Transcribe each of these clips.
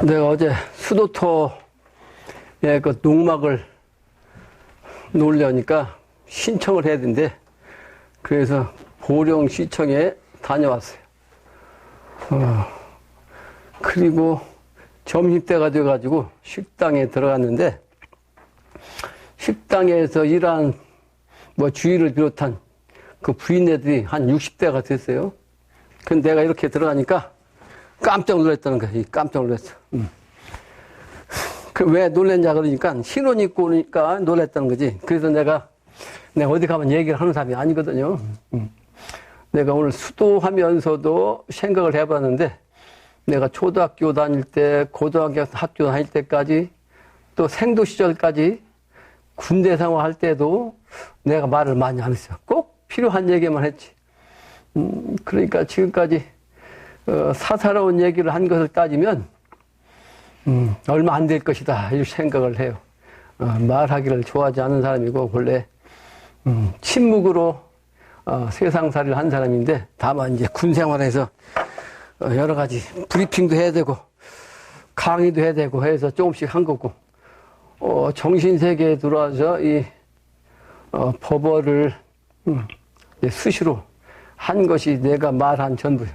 내가 어제 수도토에 그 농막을 놓으려니까 신청을 해야 된대. 그래서 보령시청에 다녀왔어요. 그리고 점심때가 돼가지고 식당에 들어갔는데, 식당에서 일한 뭐 주인을 비롯한 그 부인네들이 한 60대가 됐어요. 근데 내가 이렇게 들어가니까 깜짝 놀랐다는 거야. 깜짝 놀랐어. 그 왜 놀랬냐 그러니까 신혼 입고 오니까 놀랬다는 거지. 그래서 내가 어디 가면 얘기를 하는 사람이 아니거든요. 내가 오늘 수도하면서도 생각을 해봤는데, 내가 초등학교 다닐 때, 고등학교 학교 다닐 때까지, 또 생도 시절까지, 군대 생활할 때도 내가 말을 많이 안 했어요. 꼭 필요한 얘기만 했지. 그러니까 지금까지 사사로운 얘기를 한 것을 따지면 얼마 안 될 것이다 이렇게 생각을 해요. 말하기를 좋아하지 않은 사람이고 원래 침묵으로 세상살이를 한 사람인데, 다만 이제 군 생활에서 여러 가지 브리핑도 해야 되고 강의도 해야 되고 해서 조금씩 한 거고, 정신세계에 들어와서 이 법어를 수시로 한 것이 내가 말한 전부요.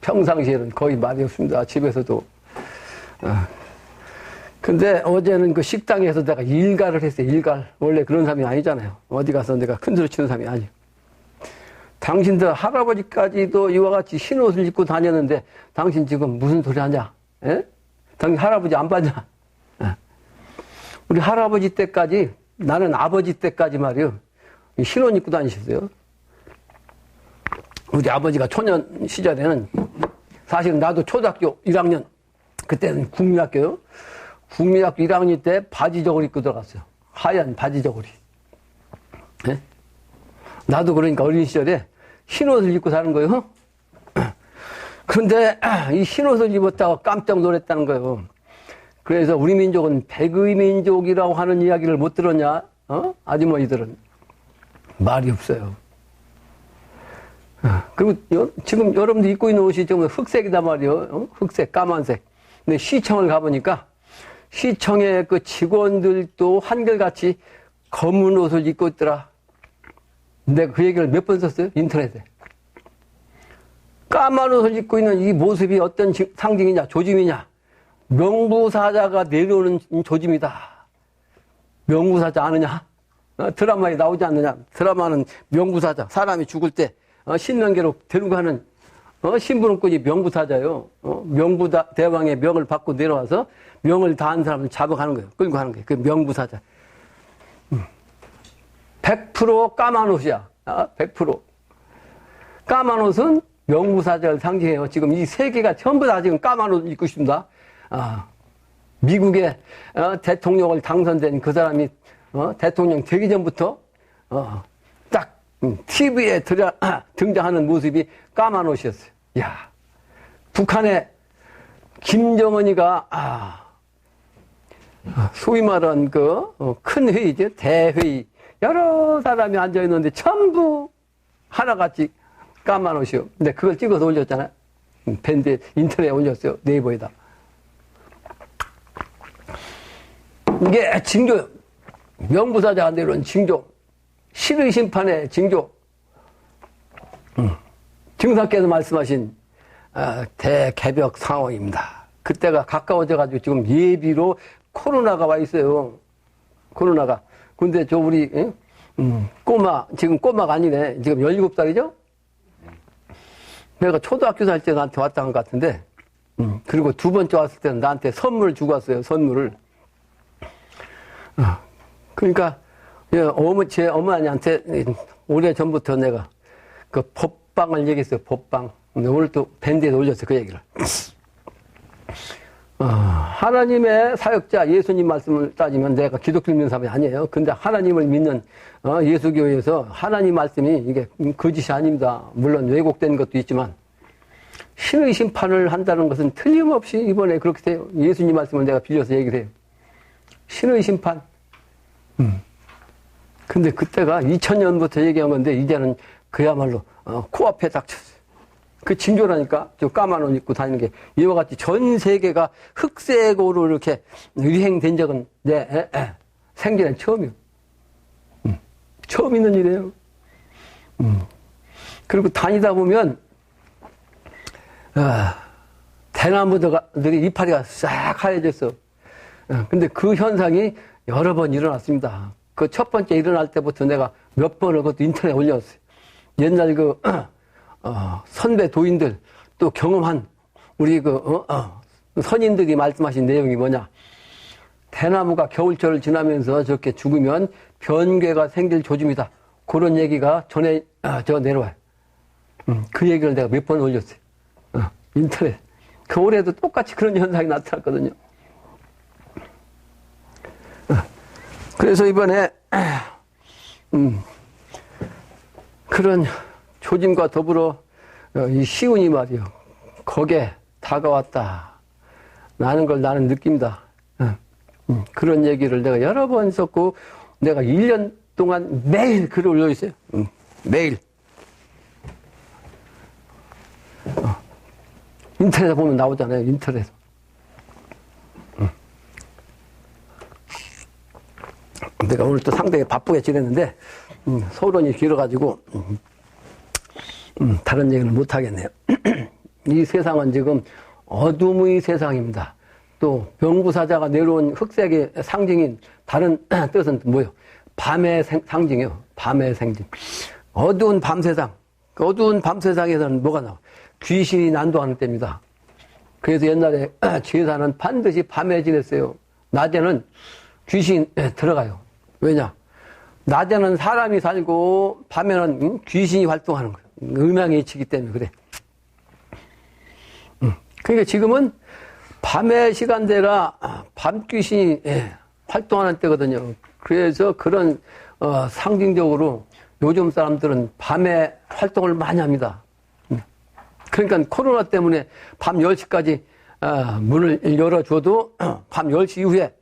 평상시에는 거의 말이 없습니다. 집에서도. 근데 어제는 그 식당에서 내가 일갈을 했어요. 일갈. 원래 그런 사람이 아니잖아요. 어디 가서 내가 큰소리 치는 사람이 아니에요. 당신들 할아버지까지도 이와 같이 흰 옷을 입고 다녔는데 당신 지금 무슨 소리 하냐? 에? 당신 할아버지 안 봤냐? 우리 할아버지 때까지, 나는 아버지 때까지 말이요, 흰 옷 입고 다니셨어요. 우리 아버지가 초년 시절에는, 사실은 나도 초등학교 1학년, 그때는 국민학교요. 국민학교 1학년 때 바지 저고리 입고 들어갔어요. 하얀 바지 저고리. 네? 나도 그러니까 어린 시절에 흰 옷을 입고 사는 거예요. 그런데 이 흰 옷을 입었다가 깜짝 놀랐다는 거예요. 그래서 우리 민족은 백의 민족이라고 하는 이야기를 못 들었냐? 아주머니들은. 말이 없어요. 그리고 지금 여러분들 입고 있는 옷이 정말 흑색이단 말이에요. 흑색, 까만색. 근데 시청을 가보니까 시청의 그 직원들도 한결같이 검은 옷을 입고 있더라. 내가 그 얘기를 몇 번 썼어요? 인터넷에. 까만 옷을 입고 있는 이 모습이 어떤 상징이냐, 조짐이냐. 명부사자가 내려오는 조짐이다. 명부사자 아느냐? 드라마에 나오지 않느냐? 드라마는 명부사자. 사람이 죽을 때 신명계로 데리고 가는 신부름꾼이 명부사자예요. 명부대왕의 명을 받고 내려와서 명을 다한 사람을 잡아가는 거예요. 끌고 가는 거예요. 그 명부사자. 100% 까만 옷이야. 100%. 까만 옷은 명부사자를 상징해요. 지금 이 세계가 전부 다 지금 까만 옷을 입고 있습니다. 미국의 대통령을 당선된 그 사람이 대통령 되기 전부터 딱 TV에 등장하는 모습이 까만 옷이었어요. 야, 북한의 김정은이가 소위 말한 그 큰 회의죠. 대회의. 여러 사람이 앉아있는데 전부 하나같이 까만 옷이요. 근데 그걸 찍어서 올렸잖아요. 밴드 인터넷에 올렸어요. 네이버에다. 이게 징조, 명부사자가 내려온 징조, 실의 심판의 징조. 증상께서 말씀하신 대개벽 상황입니다. 그때가 가까워져가지고 지금 예비로 코로나가 와 있어요. 코로나가. 근데 저 우리 꼬마, 지금 꼬마가 아니네. 지금 17살이죠? 내가 초등학교 다닐 때 나한테 왔던 것 같은데, 그리고 두 번째 왔을 때는 나한테 선물을 주고 왔어요. 선물을. 그러니까 제 어머니한테 오래 전부터 내가 그 법방을 얘기했어요. 법방. 오늘 또 밴드에서 올렸어요. 그 얘기를. 하나님의 사역자 예수님 말씀을 따지면 내가 기독교 믿는 사람이 아니에요. 근데 하나님을 믿는 예수교에서 하나님 말씀이 이게 거짓이 아닙니다. 물론 왜곡된 것도 있지만 신의 심판을 한다는 것은 틀림없이 이번에 그렇게 돼요. 예수님 말씀을 내가 빌려서 얘기를 해요. 신의 심판. 근데 그때가 2000년부터 얘기한 건데 이제는 그야말로 코앞에 닥쳤어요. 그 징조라니까. 저 까만 옷 입고 다니는 게 이와 같이 전 세계가 흑색으로 이렇게 유행된 적은 내 생전에 처음이요. 처음 있는 일이에요. 그리고 다니다 보면 대나무들이 이파리가 싹 하얘졌어. 근데 그 현상이 여러 번 일어났습니다. 그 첫 번째 일어날 때부터 내가 몇 번을 그것도 인터넷에 올렸어요. 옛날 선배 도인들 또 경험한 우리 선인들이 말씀하신 내용이 뭐냐. 대나무가 겨울철을 지나면서 저렇게 죽으면 변괴가 생길 조짐이다. 그런 얘기가 내려와요. 그 얘기를 내가 몇 번 올렸어요. 인터넷. 그 올해도 똑같이 그런 현상이 나타났거든요. 그래서 이번에, 그런 조짐과 더불어 이 시운이 말이요. 거기에 다가왔다. 라는 걸 나는 느낀다. 그런 얘기를 내가 여러 번 썼고, 내가 1년 동안 매일 글을 올려있어요. 매일. 인터넷에 보면 나오잖아요. 인터넷. 내가 오늘 또 상당히 바쁘게 지냈는데, 서론이 길어가지고, 다른 얘기는 못하겠네요. 이 세상은 지금 어둠의 세상입니다. 또 명부사자가 내려온 흑색의 상징인 다른 뜻은 뭐예요? 밤의 상징이요. 밤의 상징. 어두운 밤 세상. 그 어두운 밤 세상에서는 뭐가 나와? 귀신이 난도하는 때입니다. 그래서 옛날에 제사는 반드시 밤에 지냈어요. 낮에는 귀신이 들어가요. 왜냐? 낮에는 사람이 살고 밤에는 귀신이 활동하는 거예요. 음양이 있기 때문에 그래. 그러니까 지금은 밤의 시간대라 밤 귀신이 활동하는 때거든요. 그래서 그런 상징적으로 요즘 사람들은 밤에 활동을 많이 합니다. 그러니까 코로나 때문에 밤 10시까지 문을 열어줘도 밤 10시 이후에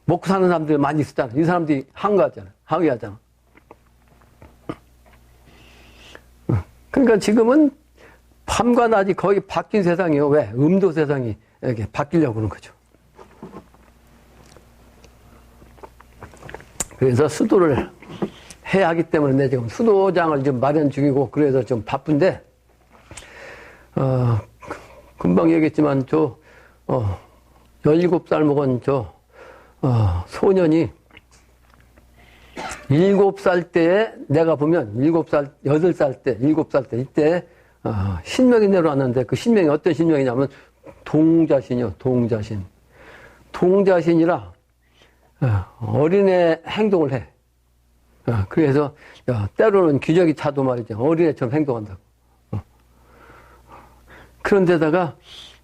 먹고 사는 사람들이 많이 있었잖아. 이 사람들이 항의하잖아. 그러니까 지금은 밤과 낮이 거의 바뀐 세상이에요. 왜? 음도 세상이 이렇게 바뀌려고 그러는 거죠. 그래서 수도를 해야 하기 때문에 내 지금 수도장을 좀 마련 중이고 그래서 좀 바쁜데, 금방 얘기했지만 17살 먹은 소년이 7살 때에 내가 보면 8살 때 이때 신명이 내려왔는데 그 신명이 어떤 신명이냐면 동자신이요. 동자신이라 어린애 행동을 해. 그래서 때로는 기저귀 차도 말이죠. 어린애처럼 행동한다고. 그런데다가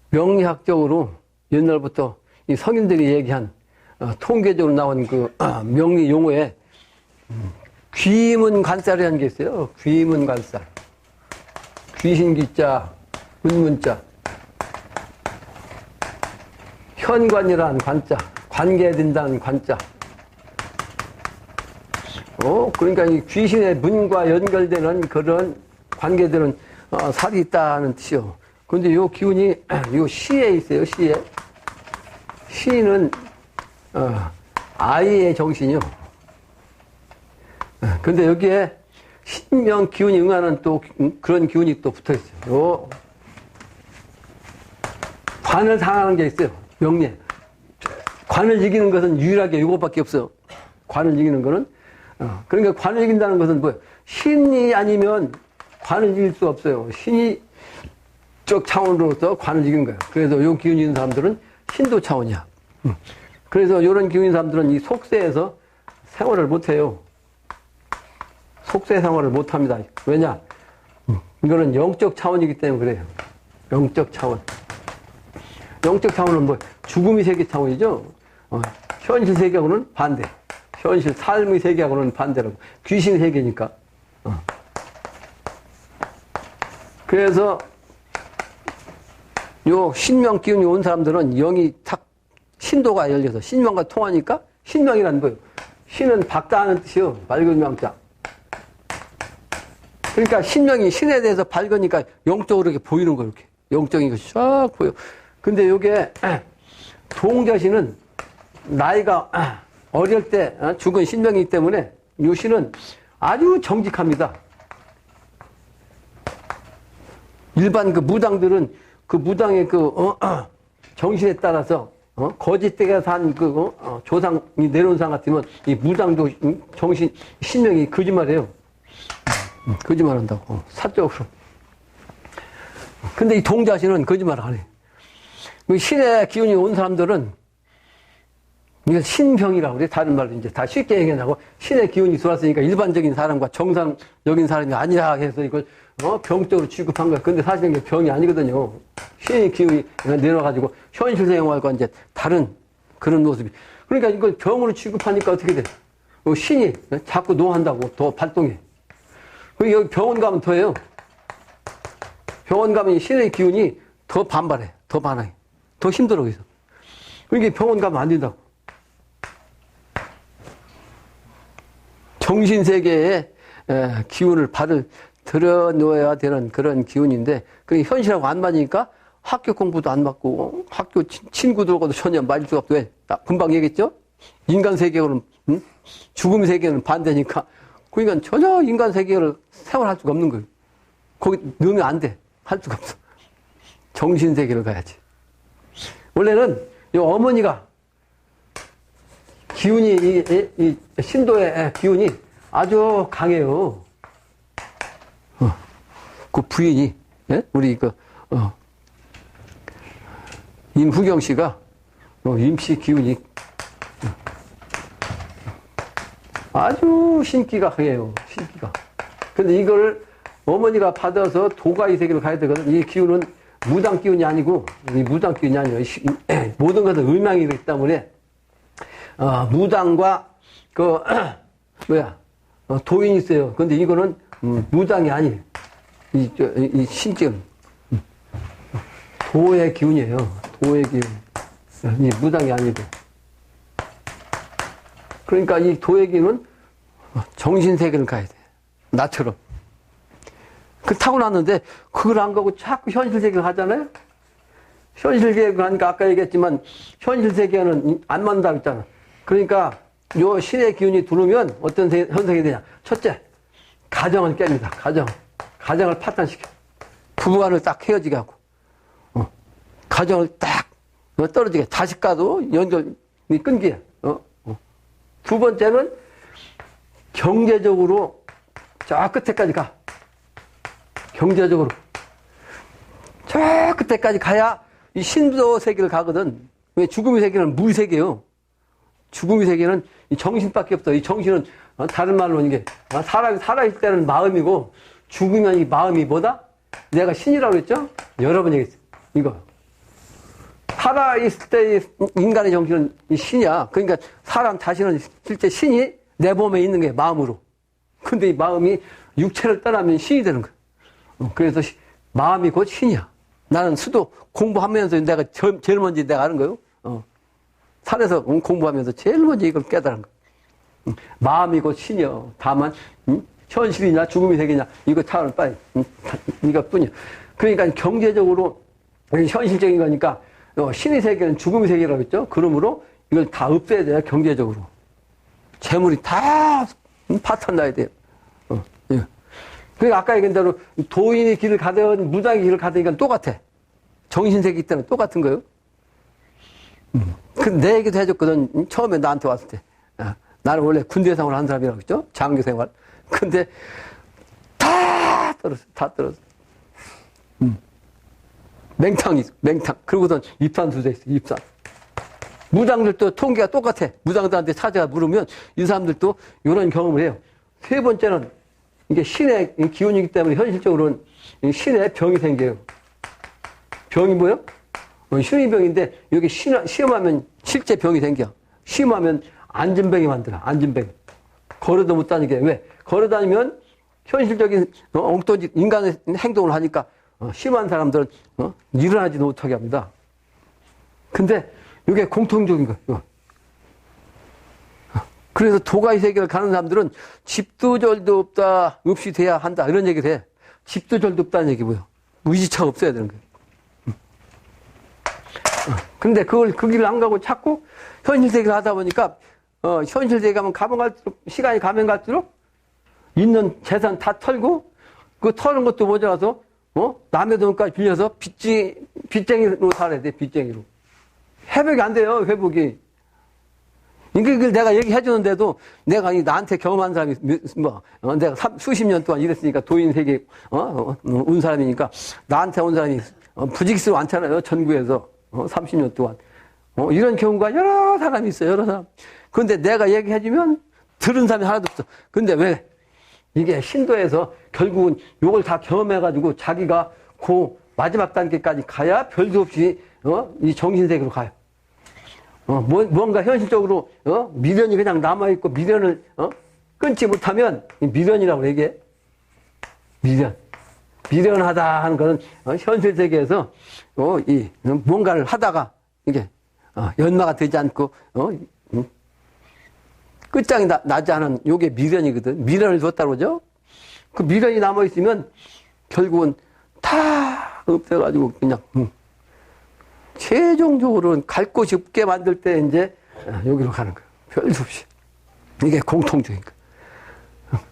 명리학적으로 옛날부터 이 성인들이 얘기한 통계적으로 나온 그 명리 용어에 귀문관살이라는 게 있어요. 귀문관살. 귀신귀자, 문문자. 현관이라는 관자. 관계된다는 관자. 그러니까 이 귀신의 문과 연결되는 그런 관계들은 살이 있다는 뜻이요. 근데 요 기운이 요 시에 있어요. 시는 아이의 정신이요. 근데 여기에 신명 기운이 응하는 또 그런 기운이 또 붙어 있어요. 관을 상하는 게 있어요. 명리에. 관을 이기는 것은 유일하게 이것밖에 없어요. 관을 이기는 거는. 그러니까 관을 이긴다는 것은 뭐예요? 신이 아니면 관을 이길 수 없어요. 신이 쪽 차원으로서 관을 이긴 거예요. 그래서 요 기운이 있는 사람들은 신도 차원이야. 그래서 요런 기운인 사람들은 이 속세에서 생활을 못해요. 속세 생활을 못합니다. 왜냐? 이거는 영적 차원이기 때문에 그래요. 영적 차원. 영적 차원은 뭐 죽음의 세계 차원이죠. 현실 세계하고는 반대. 현실 삶의 세계하고는 반대라고. 귀신의 세계니까. 그래서 요 신명 기운이 온 사람들은 영이 탁 신도가 열려서 신명과 통하니까 신명이라는 거예요. 신은 밝다는 뜻이요. 밝은 명자. 그러니까 신명이 신에 대해서 밝으니까 영적으로 이렇게 보이는 거예요. 이렇게. 영적인 것이 쫙 보여. 근데 요게 동자신은 나이가 어릴 때 죽은 신명이기 때문에 요 신은 아주 정직합니다. 일반 그 무당들은 그 무당의 그 정신에 따라서 거짓되게 산 그 조상이 내려온 상 같으면 이 무당도 정신 신명이 거짓말해요. 거짓말한다고 사적으로. 근데 이 동자신은 거짓말 안 해. 신의 기운이 온 사람들은 이게 신병이라고 그래. 다른 말로 이제 다 쉽게 얘기하고 신의 기운이 들어왔으니까 일반적인 사람과 정상적인 사람이 아니라 해서 이걸 병적으로 취급한 거야. 근데 사실은 이게 병이 아니거든요. 신의 기운이 내려와가지고 현실 생활과 이제 다른 그런 모습이. 그러니까 이걸 병으로 취급하니까 어떻게 돼? 신이 자꾸 노한다고 더 발동해. 그리고 여기 병원 가면 더해요. 병원 가면 신의 기운이 더 반발해. 더 반항해. 더 힘들어, 그래서. 그러니까 병원 가면 안 된다고. 정신세계의 기운을 들어놓아야 되는 그런 기운인데, 그게 현실하고 안 맞으니까 학교 공부도 안 맞고, 학교 친구들하고도 전혀 맞을 수가 없고, 왜? 금방 얘기했죠? 인간 세계로는, 죽음 세계는 반대니까. 그러니까 전혀 인간 세계를 생활할 수가 없는 거예요. 거기 넣으면 안 돼. 할 수가 없어. 정신 세계를 가야지. 원래는 이 어머니가 기운이, 이 신도의 기운이 아주 강해요. 그 부인이, 예? 우리 임후경 씨가, 임씨 기운이 아주 신기가 강해요. 신기가. 근데 이걸 어머니가 받아서 도가이 세계로 가야 되거든. 이 기운은 무당 기운이 아니고, 이 무당 기운이 아니에요. 모든 것은 음양이기 때문에, 무당과, 도인이 있어요. 근데 이거는, 무당이 아니에요. 이 신기운. 도의 기운이에요. 도의 기운. 이 무당이 아니고. 그러니까 이 도의 기운은 정신세계를 가야 돼. 나처럼. 그 타고났는데, 그걸 안 가고 자꾸 현실세계를 가잖아요? 현실세계를 가니까 아까 얘기했지만, 현실세계는 안 맞는다고 했잖아. 그러니까, 요 신의 기운이 들어오면 어떤 현상이 되냐. 첫째, 가정을 깹니다. 가정을 파탄시켜. 부부간을 딱 헤어지게 하고, 가정을 딱 떨어지게. 자식과도 연결이 끊기게. 두 번째는, 경제적으로 저 끝에까지 가. 경제적으로. 저 끝에까지 가야 이 신도 세계를 가거든. 왜 죽음의 세계는 무세계요. 죽음의 세계는 이 정신밖에 없어. 이 정신은 다른 말로 이게 사람이 살아있을 때는 마음이고 죽으면 이 마음이 뭐다? 내가 신이라고 그랬죠? 여러 번 얘기했어요. 이거. 살아있을 때 인간의 정신은 이 신이야. 그러니까 사람 자신은 실제 신이 내 몸에 있는 게 마음으로. 근데 이 마음이 육체를 떠나면 신이 되는 거야. 그래서 마음이 곧 신이야. 나는 수도 공부하면서 내가 제일 먼저 내가 아는 거요. 산에서 공부하면서 제일 먼저 이걸 깨달은 거야. 마음이 곧 신이야. 다만 현실이냐 죽음의 세계냐 이거 차원을 빨리 이것뿐이야. 그러니까 경제적으로 현실적인 거니까 신의 세계는 죽음의 세계라고 했죠. 그러므로 이걸 다 없애야 돼요. 경제적으로. 재물이 다 파탄 나야 돼요. 예. 그러니까 아까 얘기한 대로 도인의 길을 가든 무당의 길을 가든 이건 똑같아. 정신세계이기 때문에 똑같은 거예요. 내 얘기도 해줬거든. 처음에 나한테 왔을 때. 나는 원래 군대 생활을 한 사람이라고 했죠. 장교 생활. 근데 다 떨어졌어. 맹탕이 있어. 맹탕. 그러고선 입산수재 있어. 입산. 무당들도 통계가 똑같아. 무당들한테 찾아가 물으면 이 사람들도 이런 경험을 해요. 세 번째는 이게 신의 기운이기 때문에 현실적으로는 신의 병이 생겨요. 병이 뭐예요? 신의 병인데 여기 시험하면 실제 병이 생겨. 시험하면 안진병이 만들어. 안진병. 걸어도 못 다니게. 왜? 걸어다니면 현실적인 엉뚱한 인간의 행동을 하니까 심한 사람들은 일어나지도 못하게 합니다. 근데 이게 공통적인 거예요. 그래서 도가의 세계를 가는 사람들은 집도 절도 없다, 없이 돼야 한다. 이런 얘기를 해. 집도 절도 없다는 얘기 뭐예요? 의지차가 없어야 되는 거예요. 근데 그 길을 안 가고 자꾸 현실 세계를 하다 보니까, 현실 세계 가면 갈수록, 시간이 가면 갈수록, 있는 재산 다 털고, 그 털은 것도 모자라서, 남의 돈까지 빌려서 빚쟁이로 살아야 돼, 빚쟁이로. 회복이 안 돼요, 회복이. 이걸 내가 얘기해 주는데도 내가 나한테 경험한 사람이 내가 수십 년 동안 일했으니까 도인 세계 온 사람이니까 나한테 온 사람이 부지기수로 많잖아요. 전국에서 30년 동안 이런 경우가 여러 사람이 있어요. 여러 사람. 그런데 내가 얘기해 주면 들은 사람이 하나도 없어. 근데 왜 이게 신도에서 결국은 요걸 다 경험해 가지고 자기가 그 마지막 단계까지 가야 별도 없이 이 정신세계로 가요. 뭔가 현실적으로, 미련이 그냥 남아있고, 미련을, 끊지 못하면, 미련이라고 얘기해. 미련. 미련하다 하는 거는, 현실 세계에서, 뭔가를 하다가, 이게, 연마가 되지 않고, 끝장이 나지 않은 요게 미련이거든. 미련을 줬다고 그러죠? 그 미련이 남아있으면, 결국은 다 없애가지고, 그냥, 최종적으로는 갈 곳이 없게 만들 때 이제 여기로 가는 거예요. 별수 없이. 이게 공통적인 거예요.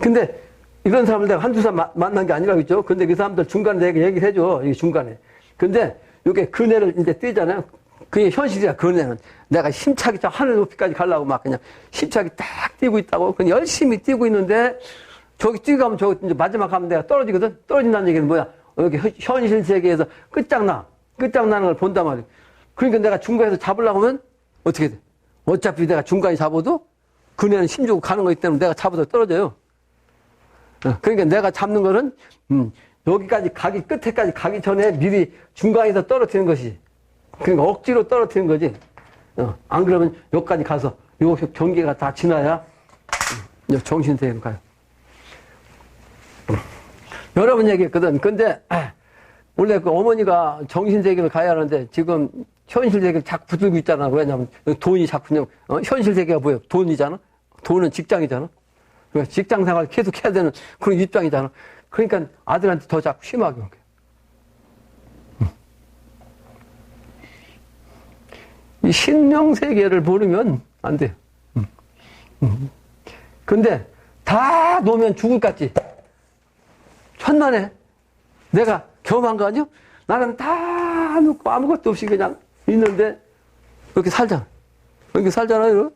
근데 이런 사람을 내가 한두 사람 만난 게 아니라고 했죠. 근데 그 사람들 중간에 내가 얘기를 해줘. 이 중간에. 근데 이게 그네를 이제 뛰잖아요. 그게 현실이야, 그네는. 내가 힘차게 하늘 높이까지 가려고 막 그냥 힘차게 딱 뛰고 있다고. 그냥 열심히 뛰고 있는데 저기 뛰고 가면 저기 이제 마지막 가면 내가 떨어지거든. 떨어진다는 얘기는 뭐야? 여기 현실 세계에서 끝장나는 걸 본단 말이에요. 그러니까 내가 중간에서 잡으려고 하면 어떻게 돼? 어차피 내가 중간에 잡아도 그네는 힘주고 가는 거기 때문에 내가 잡아도 떨어져요. 그러니까 내가 잡는 거는 여기까지 끝에까지 가기 전에 미리 중간에서 떨어뜨리는 것이. 그러니까 억지로 떨어뜨리는 거지. 안 그러면 여기까지 가서 요 경계가 다 지나야 정신세계로 가요. 여러 번 얘기했거든. 근데 원래 그 어머니가 정신세계를 가야 하는데 지금 현실세계를 자꾸 붙들고 있잖아. 왜냐면 돈이 자꾸 현실세계가 뭐예요? 돈이잖아. 돈은 직장이잖아. 그러니까 직장생활 계속 해야 되는 그런 입장이잖아. 그러니까 아들한테 더 자꾸 심하게 온 거야. 이 신명세계를 모르면 안 돼요. 근데 다 놓으면 죽을 것 같지. 천만에 내가 경험한 거 아니요? 나는 다 놓고 아무것도 없이 그냥 있는데 이렇게 살잖아. 이렇게 살잖아요.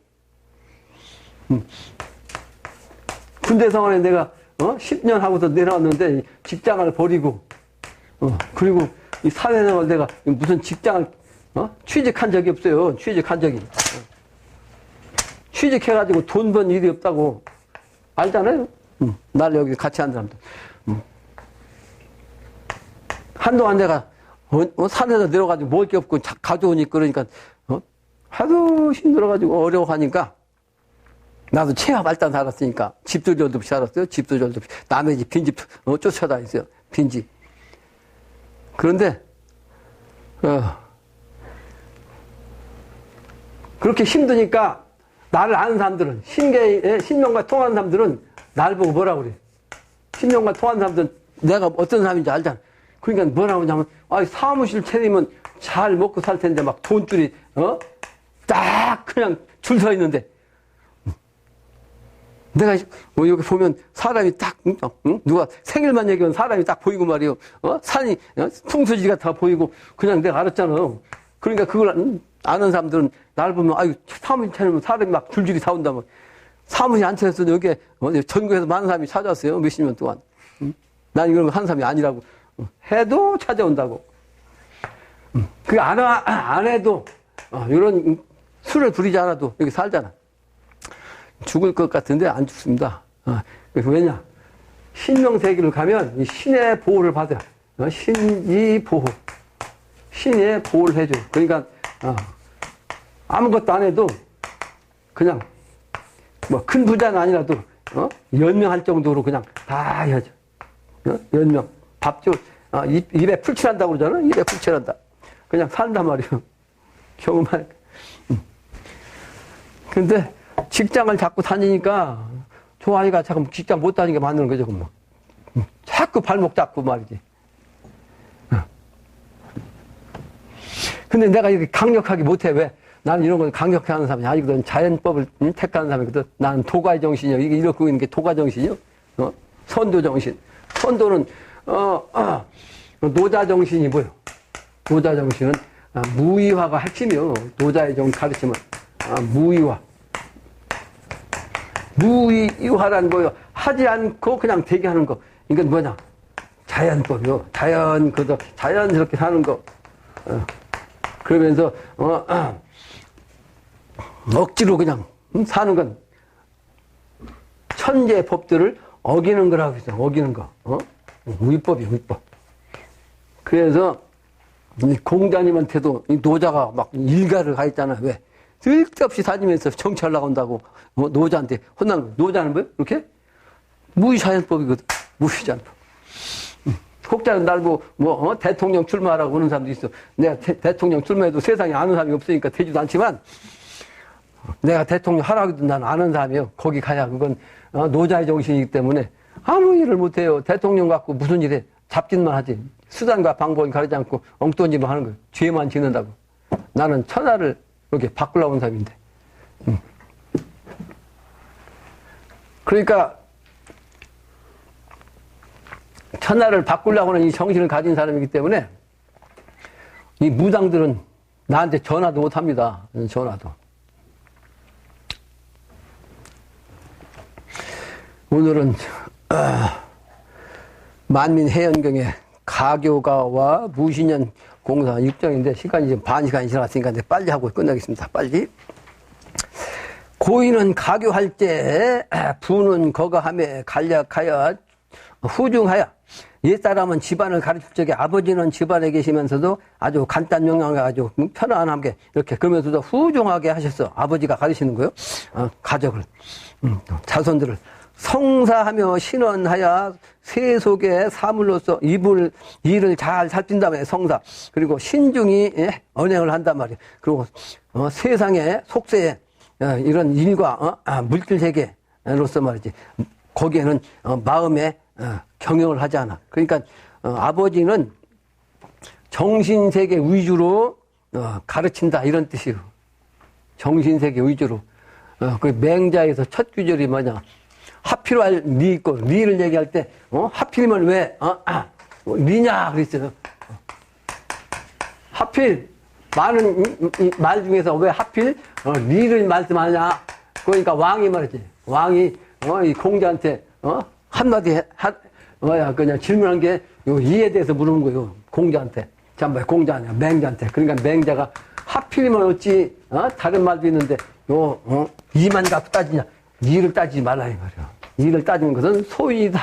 군대 생활에 내가 10년 하고서 내려왔는데 직장을 버리고 그리고 이 사회생활 내가 무슨 직장을 취직한 적이 없어요. 취직한 적이. 취직해가지고 돈 번 일이 없다고 알잖아요. 날 여기 같이 한 사람들. 한동안 내가 산에서 내려가지고 먹을 게 없고 가져오니까 그러니까 하도 힘들어가지고 어려워하니까 나도 체험 발단 살았으니까 집도 절도 없이 살았어요. 집도 절도 없이 남의 집 빈집 쫓아다녔어요. 빈집. 그런데 그렇게 힘드니까 나를 아는 사람들은 신명과 통하는 사람들은 나를 보고 뭐라고 그래. 신명과 통하는 사람들은 내가 어떤 사람인지 알잖아. 그러니까 뭐라고 하냐면, 사무실 차리면 잘 먹고 살 텐데, 막 돈줄이, 딱 그냥 줄 서 있는데. 내가, 여기 보면 사람이 딱, 누가 생일만 얘기하면 사람이 딱 보이고 말이요. 산이, 풍수지가 다 보이고, 그냥 내가 알았잖아. 그러니까 그걸 아는 사람들은 나를 보면, 사무실 차리면 사람이 막 줄줄이 다 온다면. 사무실 안 차렸어도 여기에, 전국에서 많은 사람이 찾아왔어요. 몇십 년 동안. 난 이런 거 하는 사람이 아니라고. 해도 찾아온다고. 그 안 해도, 이런 술을 부리지 않아도 여기 살잖아. 죽을 것 같은데 안 죽습니다. 그래서 왜냐? 신명세계를 가면 이 신의 보호를 받아요. 신이 보호. 신의 보호를 해줘요. 그러니까, 아무것도 안 해도 그냥 뭐 큰 부자는 아니라도, 연명할 정도로 그냥 다 해야죠. 연명. 밥도, 입에 풀칠한다고 그러잖아? 입에 풀칠한다. 그냥 산단 말이에요. 경험하니까. 근데, 직장을 자꾸 다니니까 저 아이가 자꾸 직장 못 다니게 만드는 거죠, 그럼. 자꾸 발목 잡고 말이지. 근데 내가 이렇게 강력하게 못해. 왜? 나는 이런 건 강력하게 하는 사람이 아니거든. 자연법을 택하는 사람이거든. 나는 도가의 정신이요. 이게 이렇게 있는 게 도가 정신이요. 선도 정신. 선도는, 노자 정신이 뭐요? 노자 정신은 무의화가 핵심이요. 노자의 정신 가르침은. 무의화. 무의화란 거요. 하지 않고 그냥 되게 하는 거. 이건 뭐냐? 자연법이요. 자연스럽게 사는 거. 그러면서, 억지로 그냥 사는 건 천재의 법들을 어기는 거라고 했어. 어기는 거. 위법이요, 위법. 그래서 이 공자님한테도 이 노자가 막 일가를 가 있잖아. 왜? 쓸데없이 다니면서 정치하려고 한다고 노자한테 혼나는 거야. 노자는 뭐야? 이렇게? 무의자연법이거든. 무의자연법. 혹자는 날고 대통령 출마하라고 그러는 사람도 있어. 내가 대통령 출마해도 세상에 아는 사람이 없으니까 되지도 않지만 내가 대통령 하라고도 난 아는 사람이요. 거기 가야 그건 노자의 정신이기 때문에 아무 일을 못해요. 대통령 갖고 무슨 일해. 잡짓만 하지. 수단과 방법을 가리지 않고 엉뚱한 짓만 하는 거예요. 죄만 짓는다고. 나는 천하를 이렇게 바꾸려고 온 사람인데. 그러니까 천하를 바꾸려고 하는 이 정신을 가진 사람이기 때문에 이 무당들은 나한테 전화도 못 합니다. 전화도. 오늘은 만민해연경의 가교가와 무신년 공사 6정인데 시간이 지금 반 시간이 지났으니까 이제 빨리 하고 끝내겠습니다. 빨리. 고인은 가교할 때 부는 거가함에 간략하여 후중하여 옛사람은 집안을 가르칠 적에 아버지는 집안에 계시면서도 아주 간단 명령하게 아주 편안하게 이렇게 그러면서도 후중하게 하셨어. 아버지가 가르치는 거요. 가족을 자손들을 성사하며 신원하여 세속의 사물로서 일을 잘 살핀 다음에 성사 그리고 신중히 언행을 한단 말이에요. 그리고 세상의 속세에 이런 일과 물질 세계로서 말이지 거기에는 마음에 경영을 하지 않아. 그러니까 아버지는 정신세계 위주로 가르친다 이런 뜻이에요. 정신세계 위주로. 그 맹자에서 첫 구절이 뭐냐? 하필할 리 있고 리를 얘기할 때 하필이면 왜 리냐 그랬어요. 하필 많은 말 중에서 왜 하필 리를 말씀하냐? 그러니까 왕이 말이지. 왕이 이 공자한테 한마디 그냥 질문한 게 이에 대해서 물은 거예요. 공자한테. 잠깐 공자냐 맹자한테. 그러니까 맹자가 하필이면 어찌 다른 말도 있는데 이만 갖고 따지냐? 이를 따지지 말라 이 말이야. 이를 따지는 것은 소인이다.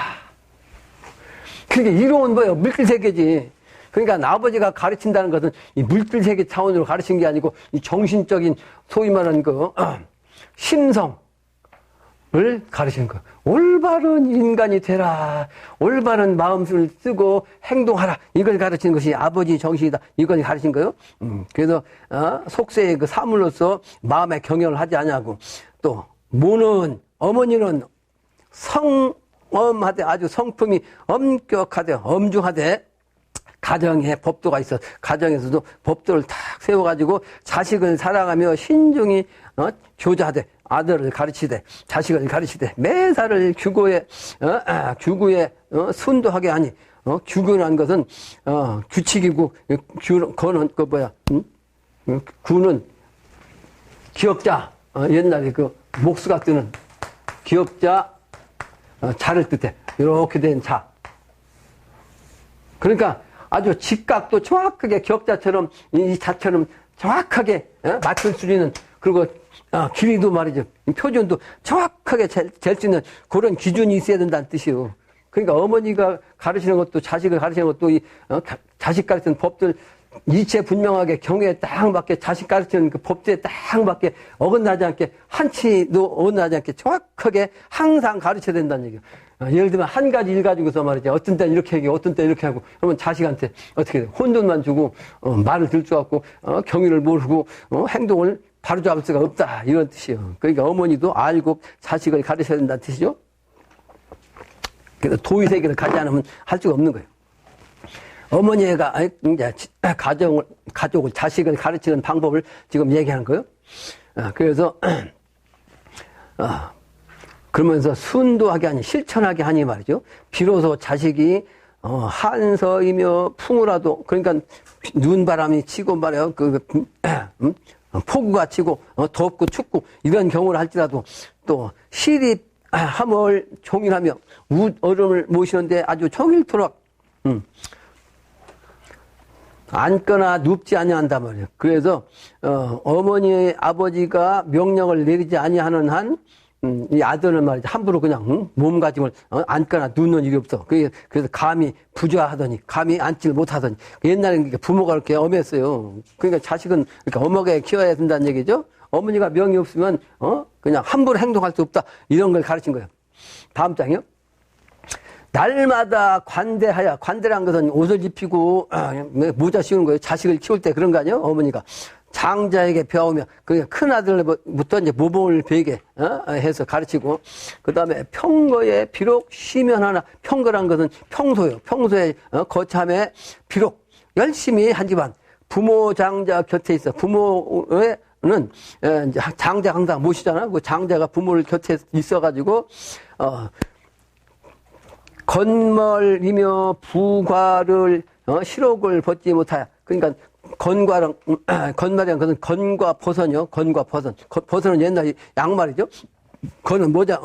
그러니까 이로운 뭐예요? 물질세계지. 그러니까 아버지가 가르친다는 것은 이 물질세계 차원으로 가르친 게 아니고 이 정신적인 소위 말하는 심성을 가르치는 거. 올바른 인간이 되라. 올바른 마음을 쓰고 행동하라. 이걸 가르치는 것이 아버지 정신이다. 이걸 가르친 거요. 그래서 속세의 그 사물로서 마음의 경영을 하지 않냐고. 또 모는 어머니는 성엄하되 아주 성품이 엄격하되 엄중하되 가정에 법도가 있어. 가정에서도 법도를 탁 세워가지고 자식을 사랑하며 신중히 교자하되 아들을 가르치되 자식을 가르치되 매사를 규구에 순도하게 하니 규구라는 것은 규칙이고 거는 구는 기업자 옛날에 목수가 뜨는 기업자 자를 뜻해. 이렇게 된 자. 그러니까 아주 직각도 정확하게 기업자처럼 이 자처럼 정확하게 맞출 수 있는 그리고 길이도 말이죠. 표준도 정확하게 잴 수 있는 그런 기준이 있어야 된다는 뜻이에요. 그러니까 어머니가 가르치는 것도 자식을 가르치는 것도 자식 가르치는 법들 이체 분명하게 경우에 딱 맞게 자식 가르치는 그 법제에 딱 맞게 어긋나지 않게 한치도 어긋나지 않게 정확하게 항상 가르쳐야 된다는 얘기예요. 예를 들면 한 가지 일 가지고서 말이죠. 어떤 때는 이렇게 하고 어떤 때는 이렇게 하고 그러면 자식한테 어떻게 돼? 혼돈만 주고 말을 들줄 알고 경위를 모르고 행동을 바로잡을 수가 없다. 이런 뜻이요. 그러니까 어머니도 알고 자식을 가르쳐야 된다는 뜻이죠. 그래서 도의세계를 가지 않으면 할 수가 없는 거예요. 어머니가 이제 가족을, 자식을 가르치는 방법을 지금 얘기하는 거예요. 그래서, 그러면서 순도하게 하니, 실천하게 하니 말이죠. 비로소 자식이, 한서이며 풍우라도, 그러니까 눈바람이 치고 말이에요. 폭우가 치고, 덥고 춥고, 이런 경우를 할지라도 또 시리 함을 종일하며 얼음을 모시는데 아주 종일토록, 앉거나 눕지 아니한단 말이에요. 그래서 어머니 아버지가 명령을 내리지 아니하는 한 이 아들은 말이죠. 함부로 그냥 몸가짐을 앉거나 눕는 일이 없어. 그래서 감히 부좌하더니 감히 앉지를 못하더니 옛날에는 부모가 그렇게 엄했어요. 그러니까 자식은 그러니까 엄하게 키워야 된다는 얘기죠. 어머니가 명이 없으면 그냥 함부로 행동할 수 없다. 이런 걸 가르친 거예요. 다음 장이요. 날마다 관대하여, 관대란 것은 옷을 입히고 모자 씌우는 거예요. 자식을 키울 때 그런 거 아니에요? 어머니가 장자에게 배우며 그 큰 아들부터 이제 모범을 배게 해서 가르치고, 그 다음에 평거에 비록 쉬면 하나, 평거란 것은 평소요. 평소에 거참에 비록 열심히 하지만 부모 장자 곁에 있어. 부모의 는 장자 항상 모시잖아. 그 장자가 부모를 곁에 있어가지고 건멀이며 부과를 실옥을 벗지 못하여. 그러니까 건말이란 것은 건과 버선이요. 건과 버선. 버선은 옛날 양말이죠. 건은 모자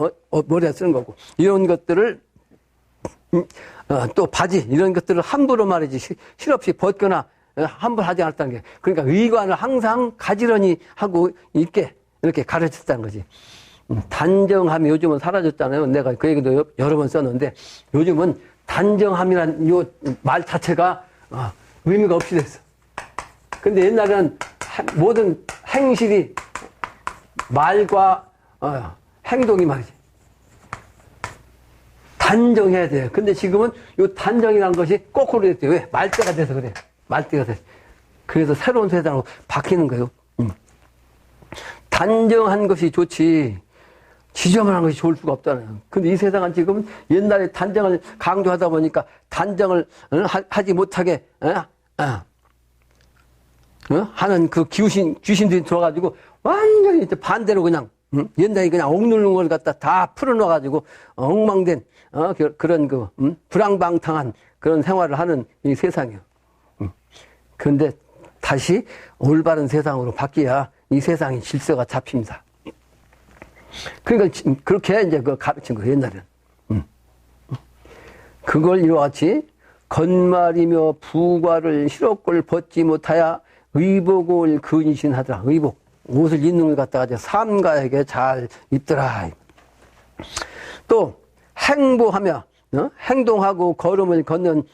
머리에 쓰는 거고. 이런 것들을 또 바지 이런 것들을 함부로 말이지 실없이 벗거나 함부로 하지 않았다는 게. 그러니까 의관을 항상 가지런히 하고 있게 이렇게 가르쳤다는 거지. 단정함이 요즘은 사라졌잖아요. 내가 그 얘기도 여러 번 썼는데 요즘은 단정함이란 요 말 자체가 의미가 없이 됐어. 근데 옛날에는 모든 행실이 말과 행동이 말이지 단정해야 돼요. 근데 지금은 요 단정이라는 것이 거꾸로 됐대요. 왜? 말대가 돼서 그래. 말대가 돼서. 그래서 새로운 세상으로 바뀌는 거예요. 단정한 것이 좋지 지저분한 것이 좋을 수가 없잖아요. 근데 이 세상은 지금 옛날에 단정을 강조하다 보니까 단정을 하지 못하게 하는 그 귀신들이 들어가지고 완전히 반대로 그냥 옛날에 그냥 억누르는 걸 갖다 다 풀어놔가지고 엉망된 그런 불황방탕한 그런 생활을 하는 이 세상이요. 그런데 다시 올바른 세상으로 바뀌어야 이 세상의 질서가 잡힙니다. 그러니까 그렇게 이제 가르친 거예요, 옛날에는. 그걸 이와 같이 건말이며 부과를 실옥을 벗지 못하여 의복을 근신하더라. 의복. 옷을 입는 걸 갖다가 삼가에게 잘 입더라. 또 행보하며 행동하고 걸음을 걷는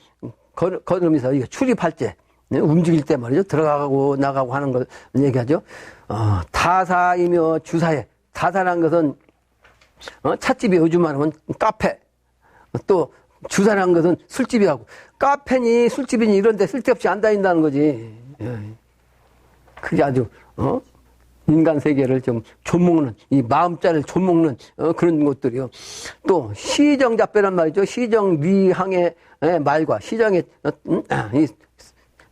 걸음에서 이게 출입할 때 움직일 때 말이죠. 들어가고 나가고 하는 걸 얘기하죠. 타사이며 주사에. 타사란 것은 찻집이 요즘 말하면 카페. 또 주사란 것은 술집이라고. 카페니 술집이니 이런 데 쓸데없이 안 다닌다는 거지. 그게 아주 인간 세계를 좀 좀먹는, 이 마음자를 좀먹는 그런 것들이요. 또 시정잡배란 말이죠. 시정미항의 말과 시정의 이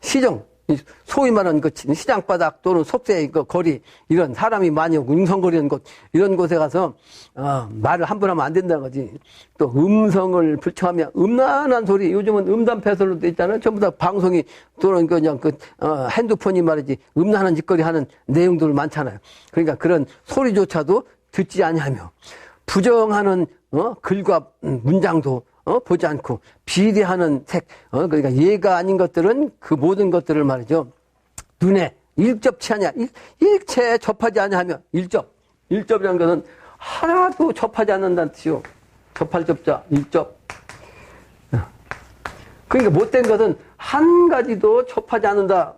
시정, 소위 말하는 그 시장바닥 또는 속세의 그 거리, 이런 사람이 많이 오고 웅성거리는 곳, 이런 곳에 가서 말을 함부로 하면 안 된다는 거지. 또 음성을 불청하며 음란한 소리, 요즘은 음담패설로 돼 있잖아요. 전부 다 방송이 또는 그냥 핸드폰이 말이지 음란한 짓거리 하는 내용들 많잖아요. 그러니까 그런 소리조차도 듣지 아니하며 부정하는 글과 문장도 보지 않고 비례하는 색, 그러니까 예가 아닌 것들은 그 모든 것들을 말이죠. 눈에 일접치 아니야. 일체 접하지 아니하며 일접이라는 것은 하나도 접하지 않는다는 뜻이요. 접할 접자, 일접. 그러니까 못된 것은 한 가지도 접하지 않는다.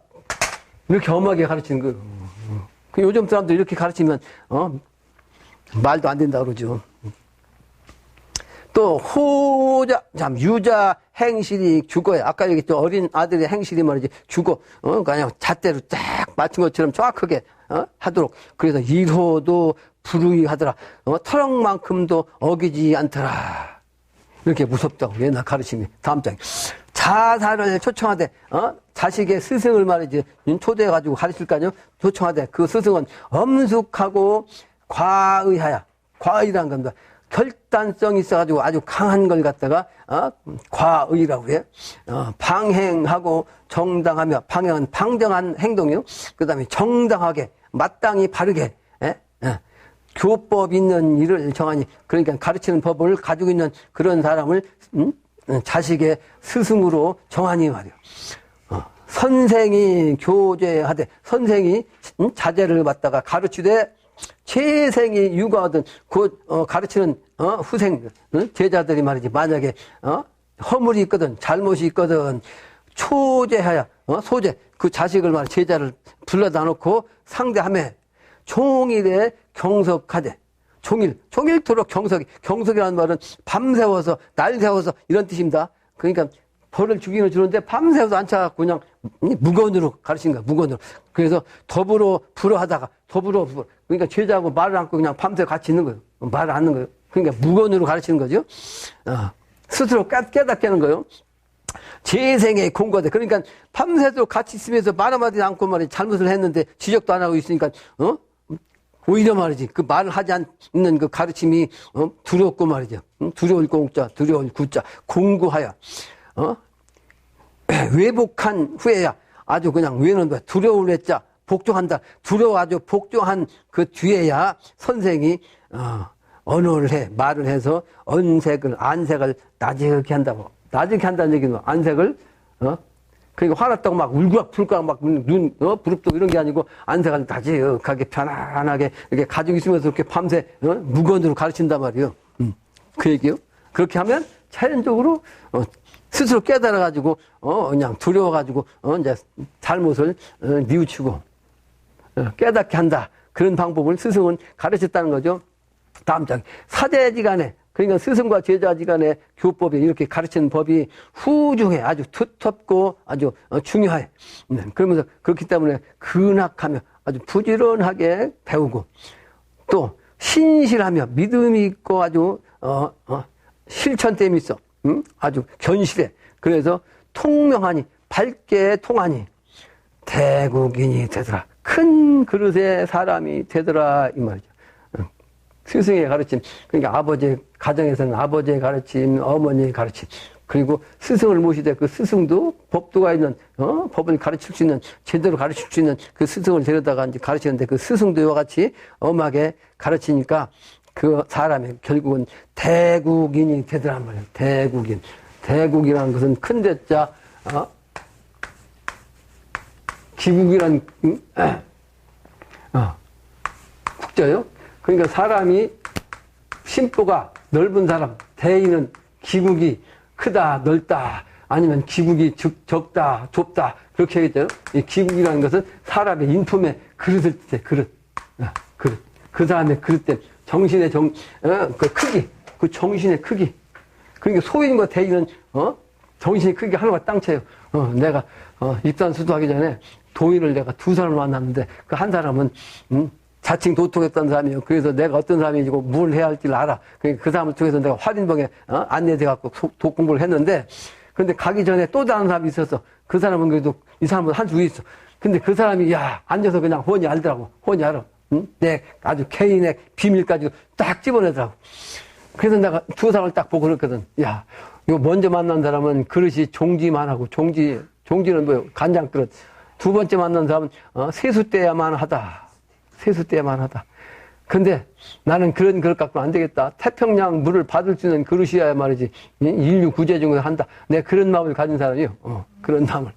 이렇게 엄하게 가르치는 거예요. 요즘 사람들 이렇게 가르치면 말도 안 된다 그러죠. 또 유자 행실이 죽어요. 아까 얘기했죠. 어린 아들의 행실이 말이지 죽어. 그냥 잣대로 딱 맞춘 것처럼 정확하게 하도록. 그래서 일호도 불의하더라. 터럭만큼도 어기지 않더라. 이렇게 무섭다고 옛날 가르침이. 다음 장에 자사를 초청하되 자식의 스승을 말이지 초대해가지고 가르칠 거 아니요. 초청하되 그 스승은 엄숙하고 과의하야. 과의란 겁니다. 결단성이 있어가지고 아주 강한 걸 갖다가 과의라고 해요. 방행하고 정당하며, 방행은 방정한 행동이요. 그 다음에 정당하게 마땅히 바르게 교법 있는 일을 정하니, 그러니까 가르치는 법을 가지고 있는 그런 사람을 자식의 스승으로 정하니 말이요. 선생이 교제하되, 선생이 자제를 받다가 가르치되 재생이 육아하든 가르치는 후생 제자들이 말이지 만약에 허물이 있거든 잘못이 있거든 초제하여 소제 그 자식을 말이 제자를 불러다 놓고 상대하며 종일에 경석하되 종일토록 경석이라는 말은 밤새워서 날 새워서 이런 뜻입니다. 그러니까 벌을 주기는 주는데 밤새워서 앉혀갖고 그냥 무건으로 가르치는 거야. 무건으로. 그래서 더불어 불어하다가 그러니까 제자하고 말을 않고 그냥 밤새 같이 있는 거예요. 말을 안 하는 거예요. 그러니까 무건으로 가르치는 거죠. 스스로 깨닫게 하는 거예요. 재생의 공과대. 그러니까 밤새도록 같이 있으면서 말 한마디 않고 말이지 잘못을 했는데 지적도 안 하고 있으니까 오히려 말이지 그 말을 하지 않는 그 가르침이 두렵고 말이죠. 두려울 공자, 두려울 구자, 공구하여 외복한 후에야 아주 그냥 외는 거야. 두려울 외자 복종한다. 두려워 아주 복종한 그 뒤에야 선생이 언어를 해 말을 해서 안색을 나직하게 한다고. 나직하게 한다는 얘기는 안색을 그러니까 화났다고 막 울고불고 막 눈 부릅뜨고 이런 게 아니고 안색을 나직하게 편안하게 이렇게 가지고 있으면서 이렇게 밤새 무건으로 가르친단 말이에요. 그 얘기요. 그렇게 하면 자연적으로 스스로 깨달아가지고 그냥 두려워가지고 이제 잘못을 뉘우치고 깨닫게 한다. 그런 방법을 스승은 가르쳤다는 거죠. 다음 장 사제지간에 그러니까 스승과 제자지간의 교법이 이렇게 가르치는 법이 후중해 아주 두텁고 아주 중요해. 그러면서 그렇기 때문에 근학하며 아주 부지런하게 배우고 또 신실하며 믿음이 있고 아주 실천됨이 있어. 아주 견실해. 그래서 통명하니 밝게 통하니 대국인이 되더라. 큰 그릇의 사람이 되더라 이 말이죠. 스승의 가르침, 그러니까 아버지 가정에서는 아버지의 가르침, 어머니의 가르침, 그리고 스승을 모시되 그 스승도 법도가 있는 법을 가르칠 수 있는 제대로 가르칠 수 있는 그 스승을 데려다가 이제 가르치는데 그 스승도 이와 같이 엄하게 가르치니까 그 사람이 결국은 대국인이 되더란 말이에요. 대국인. 대국이라는 것은 큰 대자, 기국이란, 국자요? 그러니까 사람이, 심보가 넓은 사람, 대인은 기국이 크다, 넓다, 아니면 기국이 적다, 좁다, 그렇게 하겠죠. 이 기국이라는 것은 사람의 인품의 그릇을 때, 그릇. 그 사람의 그릇 때, 정신의 그 크기, 그 정신의 크기. 그러니까 소인과 대인은, 정신의 크기가 하나가 땅쳐요. 내가, 입산 수도하기 전에 도인을 내가 두 사람을 만났는데, 그 한 사람은, 자칭 도통했던 사람이에요. 그래서 내가 어떤 사람이고 뭘 해야 할지를 알아. 그러니까 그 사람을 통해서 내가 화린봉에, 안내돼갖고 도 공부를 했는데, 근데 가기 전에 또 다른 사람이 있었어. 그 사람은 그래도 이 사람보다 한 수 위에 있어. 근데 그 사람이, 앉아서 그냥 훤히 알더라고. 훤히 알아. 내 아주 개인의 비밀까지 딱 집어내더라고. 그래서 내가 두 사람을 딱 보고 그랬거든. 이거 먼저 만난 사람은 그릇이 종지만 하고, 종지는 뭐예요? 간장 그릇. 두 번째 만난 사람은, 세수 때야만 하다. 세수 때야만 하다. 근데 나는 그런 그릇 갖고는 안 되겠다. 태평양 물을 받을 수 있는 그릇이어야 말이지. 인류 구제 중에 한다. 내가 그런 마음을 가진 사람이요. 그런 마음을.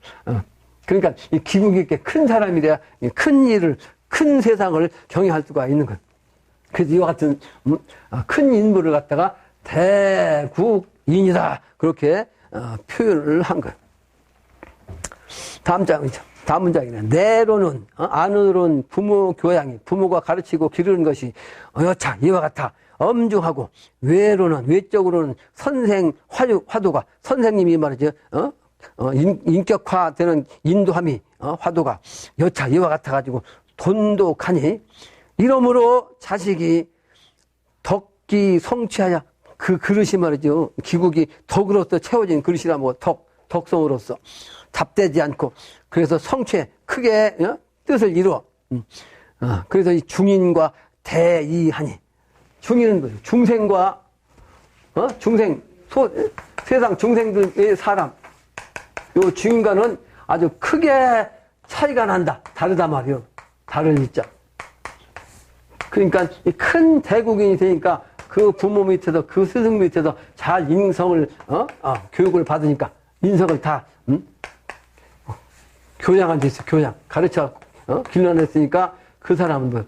그러니까 이 기국이 있게 큰 사람이 돼야 큰 일을, 큰 세상을 경영할 수가 있는 거예요. 그래서 이와 같은 큰 인물을 갖다가 대국인이다. 그렇게 표현을 한 거예요. 다음 장이죠. 다음 문장이네. 내로는, 안으로는 부모 교양이, 부모가 가르치고 기르는 것이 여차, 이와 같아. 엄중하고, 외적으로는 선생, 화두가, 선생님이 말이죠. 인격화되는 인도함이, 화두가 여차, 이와 같아가지고, 돈독하니 이러므로 자식이 덕기 성취하여 그 그릇이 말이죠. 기국이 덕으로서 채워진 그릇이라 뭐 덕성으로서 잡되지 않고 그래서 성취에 크게 뜻을 이루어. 그래서 이 중인과 대이하니 중인은 뭐예요? 중생과 중생 세상 중생들의 사람 요 중인과는 아주 크게 차이가 난다. 다르다 말이요. 다른 이자. 그러니까 이 큰 대국인이 되니까 그 부모 밑에서 그 스승 밑에서 잘 인성을 교육을 받으니까 인성을 다 교양한 데 있어. 교양 가르쳐 길러냈으니까 그 사람은 뭐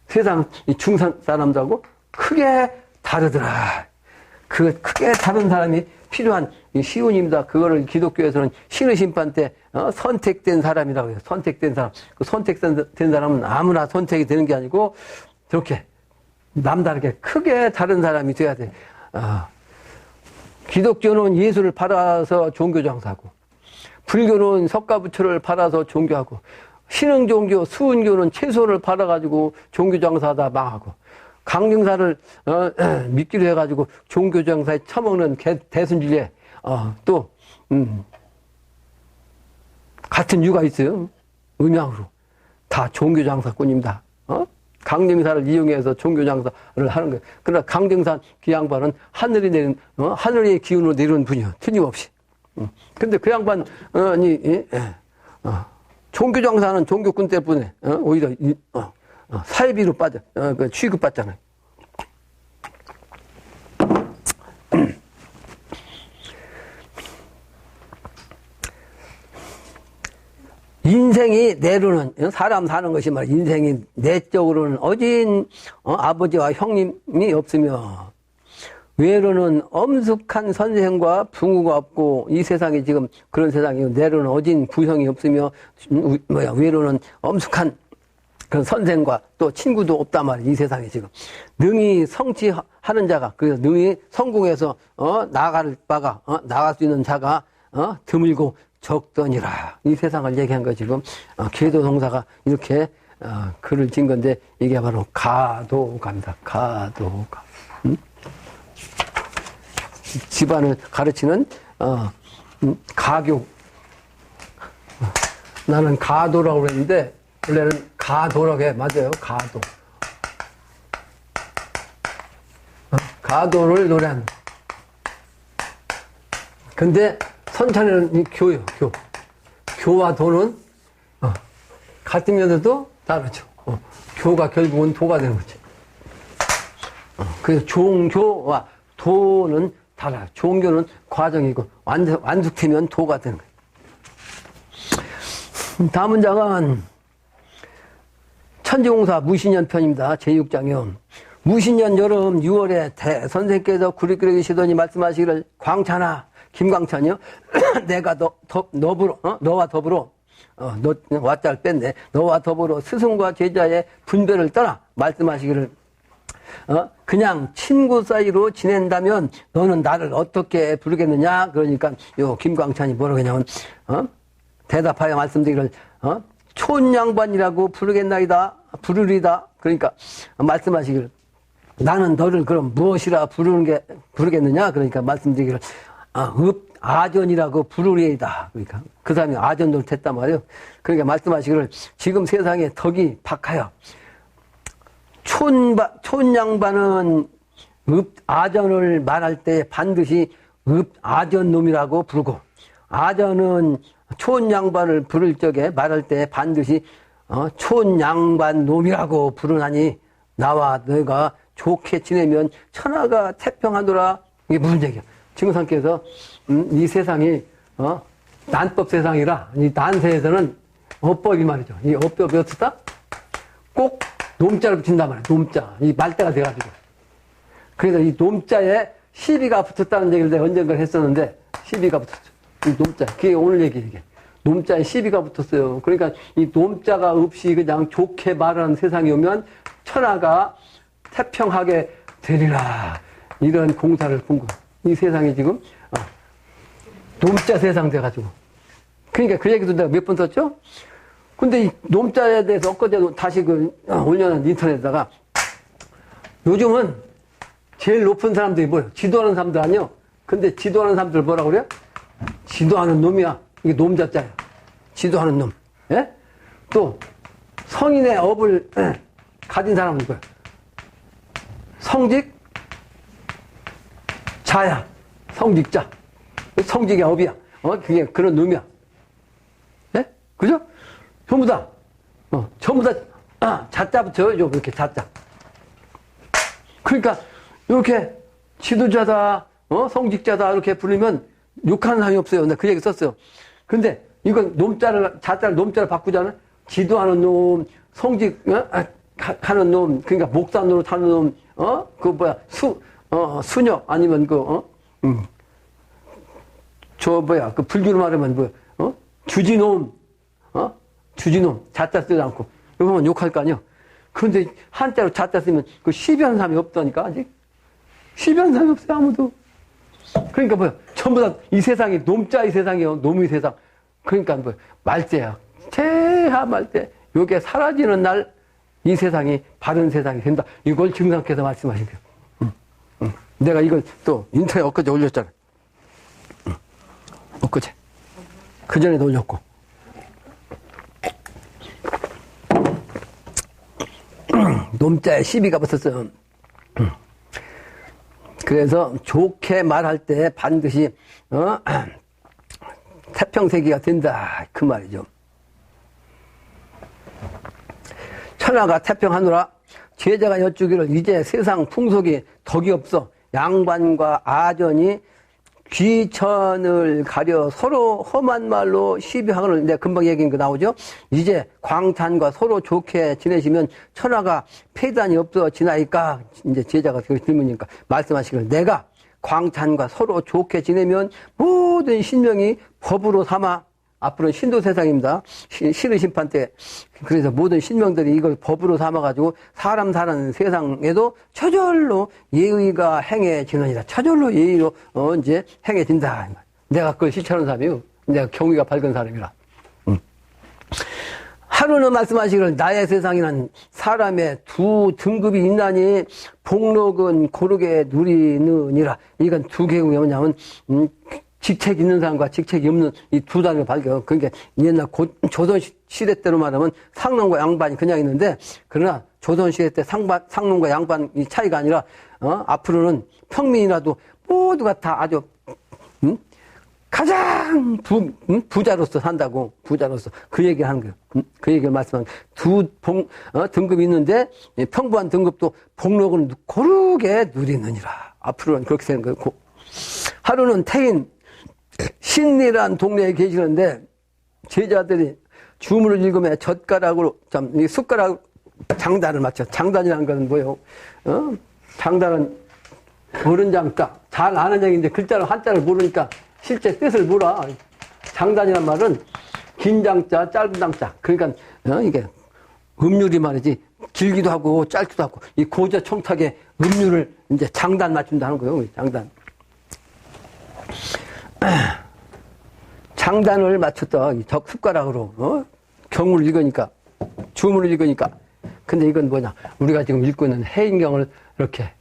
세상 이 중산 사람들하고 크게 다르더라. 그 크게 다른 사람이 필요한 시운입니다. 그거를 기독교에서는 신의 심판 때 선택된 사람이라고 해요. 선택된 사람. 그 선택된 사람은 아무나 선택이 되는 게 아니고 저렇게 남다르게 크게 다른 사람이 돼야 돼. 기독교는 예수를 팔아서 종교 장사하고 불교는 석가부처를 팔아서 종교하고 신흥종교, 수은교는 채소를 팔아가지고 종교 장사하다 망하고 강경사를 믿기로 해가지고 종교 장사에 처먹는 대순진리에 또 같은 유가 있어요. 음양으로 다 종교 장사꾼입니다. 강경사를 이용해서 종교 장사를 하는 거예요. 그러나 강경산 그 양반은 하늘이 내린 하늘의 기운으로 내려온 분이요. 틀림없이. 근데 그 양반이 종교 장사는 종교꾼 때문에 오히려 사회비로 빠져 취급받잖아요. 인생이 내로는 사람 사는 것이 말이야. 인생이 내적으로는 어진 아버지와 형님이 없으며 외로는 엄숙한 선생과 부모가 없고 이 세상이 지금 그런 세상이고 내로는 어진 부형이 없으며 외로는 엄숙한 그런 선생과 또 친구도 없단 말이야. 이 세상에 지금 능히 성취하는 자가 그래서 능히 성공해서 나갈 바가 나갈 수 있는 자가 드물고 적더니라. 이 세상을 얘기한 거 지금 계도동사가 이렇게 글을 진 건데 이게 바로 가도가입니다. 가도가. 집안을 가르치는 가교. 나는 가도라고 그랬는데 원래는 가도라고 해. 맞아요. 가도. 가도를 노래하는. 근데 선찬에는 이 교요. 교와 도는 같으면서도 다르죠. 교가 결국은 도가 되는 거지. 그래서 종교와 도는 달라요. 종교는 과정이고 완숙되면 도가 되는 거예요. 다음 문장은 천지공사 무신년 편입니다. 제6장이요. 무신년 여름 6월에 대선생께서 구리구리 계시더니 말씀하시기를 광찬아 김광찬이요. 내가 너와 더불어 너 와자를 뺐네. 너와 더불어 스승과 제자의 분별을 떠나 말씀하시기를 그냥 친구 사이로 지낸다면 너는 나를 어떻게 부르겠느냐? 그러니까 요 김광찬이 뭐라고 하냐면 대답하여 말씀드리기를 촌양반이라고 부르리다. 그러니까 말씀하시기를 나는 너를 그럼 무엇이라 부르겠느냐? 그러니까 말씀드리기를 아전이라고 부르리이다. 그러니까 그 사람이 아전 노릇했단 말이에요. 그러니까 말씀하시기를 지금 세상에 덕이 박하여 촌양반은 아전을 말할 때 반드시 아전놈이라고 부르고 아전은 촌양반을 부를 적에 말할 때 반드시 촌양반놈이라고 부르나니 나와 너희가 좋게 지내면 천하가 태평하노라. 이게 무슨 얘기야? 증상께서 이 세상이 난법 세상이라 이 난세에서는 업법이 말이죠. 이 업법이 어떻다? 꼭 놈자를 붙인단 말이에요. 놈자. 이 말대가 돼가지고. 그래서 이 놈자에 시비가 붙었다는 얘기를 내가 언젠가 했었는데 시비가 붙었죠. 이 놈자. 그게 오늘 얘기 이게. 놈자에 시비가 붙었어요. 그러니까 이 놈자가 없이 그냥 좋게 말하는 세상이 오면 천하가 태평하게 되리라. 이런 공사를 본 거. 이 세상이 지금 놈자 세상 돼가지고. 그러니까 그 얘기도 내가 몇 번 썼죠? 근데 이 놈자에 대해서 엊그제 다시 올려놓은 인터넷에다가 요즘은 제일 높은 사람들이 뭐예요? 지도하는 사람들 아니요? 근데 지도하는 사람들 뭐라고 그래요? 지도하는 놈이야. 이게 놈자자야. 지도하는 놈. 예? 또 성인의 업을 가진 사람은 뭐야? 성직 자야. 성직자. 성직의 업이야. 그게 그런 놈이야. 예? 그죠? 전부 다. 전부 다, 자자부터 요 이렇게 자자. 그러니까, 이렇게 지도자다, 성직자다, 이렇게 부르면 욕하는 사람이 없어요. 나 그 얘기 썼어요. 근데 이건 자자를 놈자를 바꾸잖아? 지도하는 놈, 성직, 하는 놈, 그러니까 목사 노릇 하는 놈, 수녀, 아니면 불교로 말하면 주지놈, 주지놈, 자자 쓰지 않고. 이거 보면 욕할 거 아니야? 그런데 한자로 자자 쓰면 그 시비하는 사람이 없다니까, 아직? 시비하는 사람이 없어요, 아무도. 그러니까 전부 다 이 세상이 놈자의 세상이에요, 놈의 세상. 그러니까 말재야. 재하 말재. 요게 사라지는 날 이 세상이 바른 세상이 된다. 이걸 증상께서 말씀하신 거예요. 내가 이걸 또 인터넷 엊그제 올렸잖아. 엊그제. 그전에도 올렸고. 놈자에 시비가 붙었어요. 그래서 좋게 말할 때 반드시 태평세기가 된다 그 말이죠. 천하가 태평하노라. 제자가 여쭈기를 이제 세상 풍속이 덕이 없어 양반과 아전이 귀천을 가려 서로 험한 말로 시비하거늘. 내가 금방 얘기한 거 나오죠? 이제 광탄과 서로 좋게 지내시면 천하가 폐단이 없어 지나니까. 이제 제자가 그 질문이니까 말씀하시기를 내가 광탄과 서로 좋게 지내면 모든 신명이 법으로 삼아. 앞으로는 신도 세상입니다. 신의 심판 때. 그래서 모든 신명들이 이걸 법으로 삼아가지고 사람 사는 세상에도 처절로 예의가 행해지느니라. 처절로 예의로 이제 행해진다. 내가 그걸 실천하는 사람이요. 내가 경위가 밝은 사람이라. 하루는 말씀하시기를 나의 세상에는 사람의 두 등급이 있나니 복록은 고르게 누리느니라. 이건 두 개국이 뭐냐면 직책 있는 사람과 직책이 없는 이 두 단을 발견. 그러니까 옛날 조선시대 때로 말하면 상놈과 양반이 그냥 있는데, 그러나 조선시대 때 상놈과 양반이 차이가 아니라, 앞으로는 평민이라도 모두가 다 아주, 가장 부자로서 산다고, 부자로서. 그 얘기 하는 거예요. 그 얘기를 말씀하는 거예요. 등급이 있는데, 평범한 등급도 복록은 고르게 누리느니라. 앞으로는 그렇게 되는 거예요. 하루는 태인, 신리란 동네에 계시는데 제자들이 주문을 읽으며 젓가락으로 숟가락 장단을 맞춰. 장단이라는 건 뭐예요? 장단은 모르는 장자. 잘 아는 얘기인데 글자를 한자를 모르니까 실제 뜻을 몰라. 장단이란 말은 긴 장자, 짧은 장자. 그러니까 이게 음률이 말이지 길기도 하고 짧기도 하고 이 고저 청탁에 음률을 이제 장단 맞춘다는 거예요. 장단. 장단을 맞췄다. 젓가락으로 경문을 읽으니까 주문을 읽으니까. 근데 이건 뭐냐? 우리가 지금 읽고 있는 해인경을 이렇게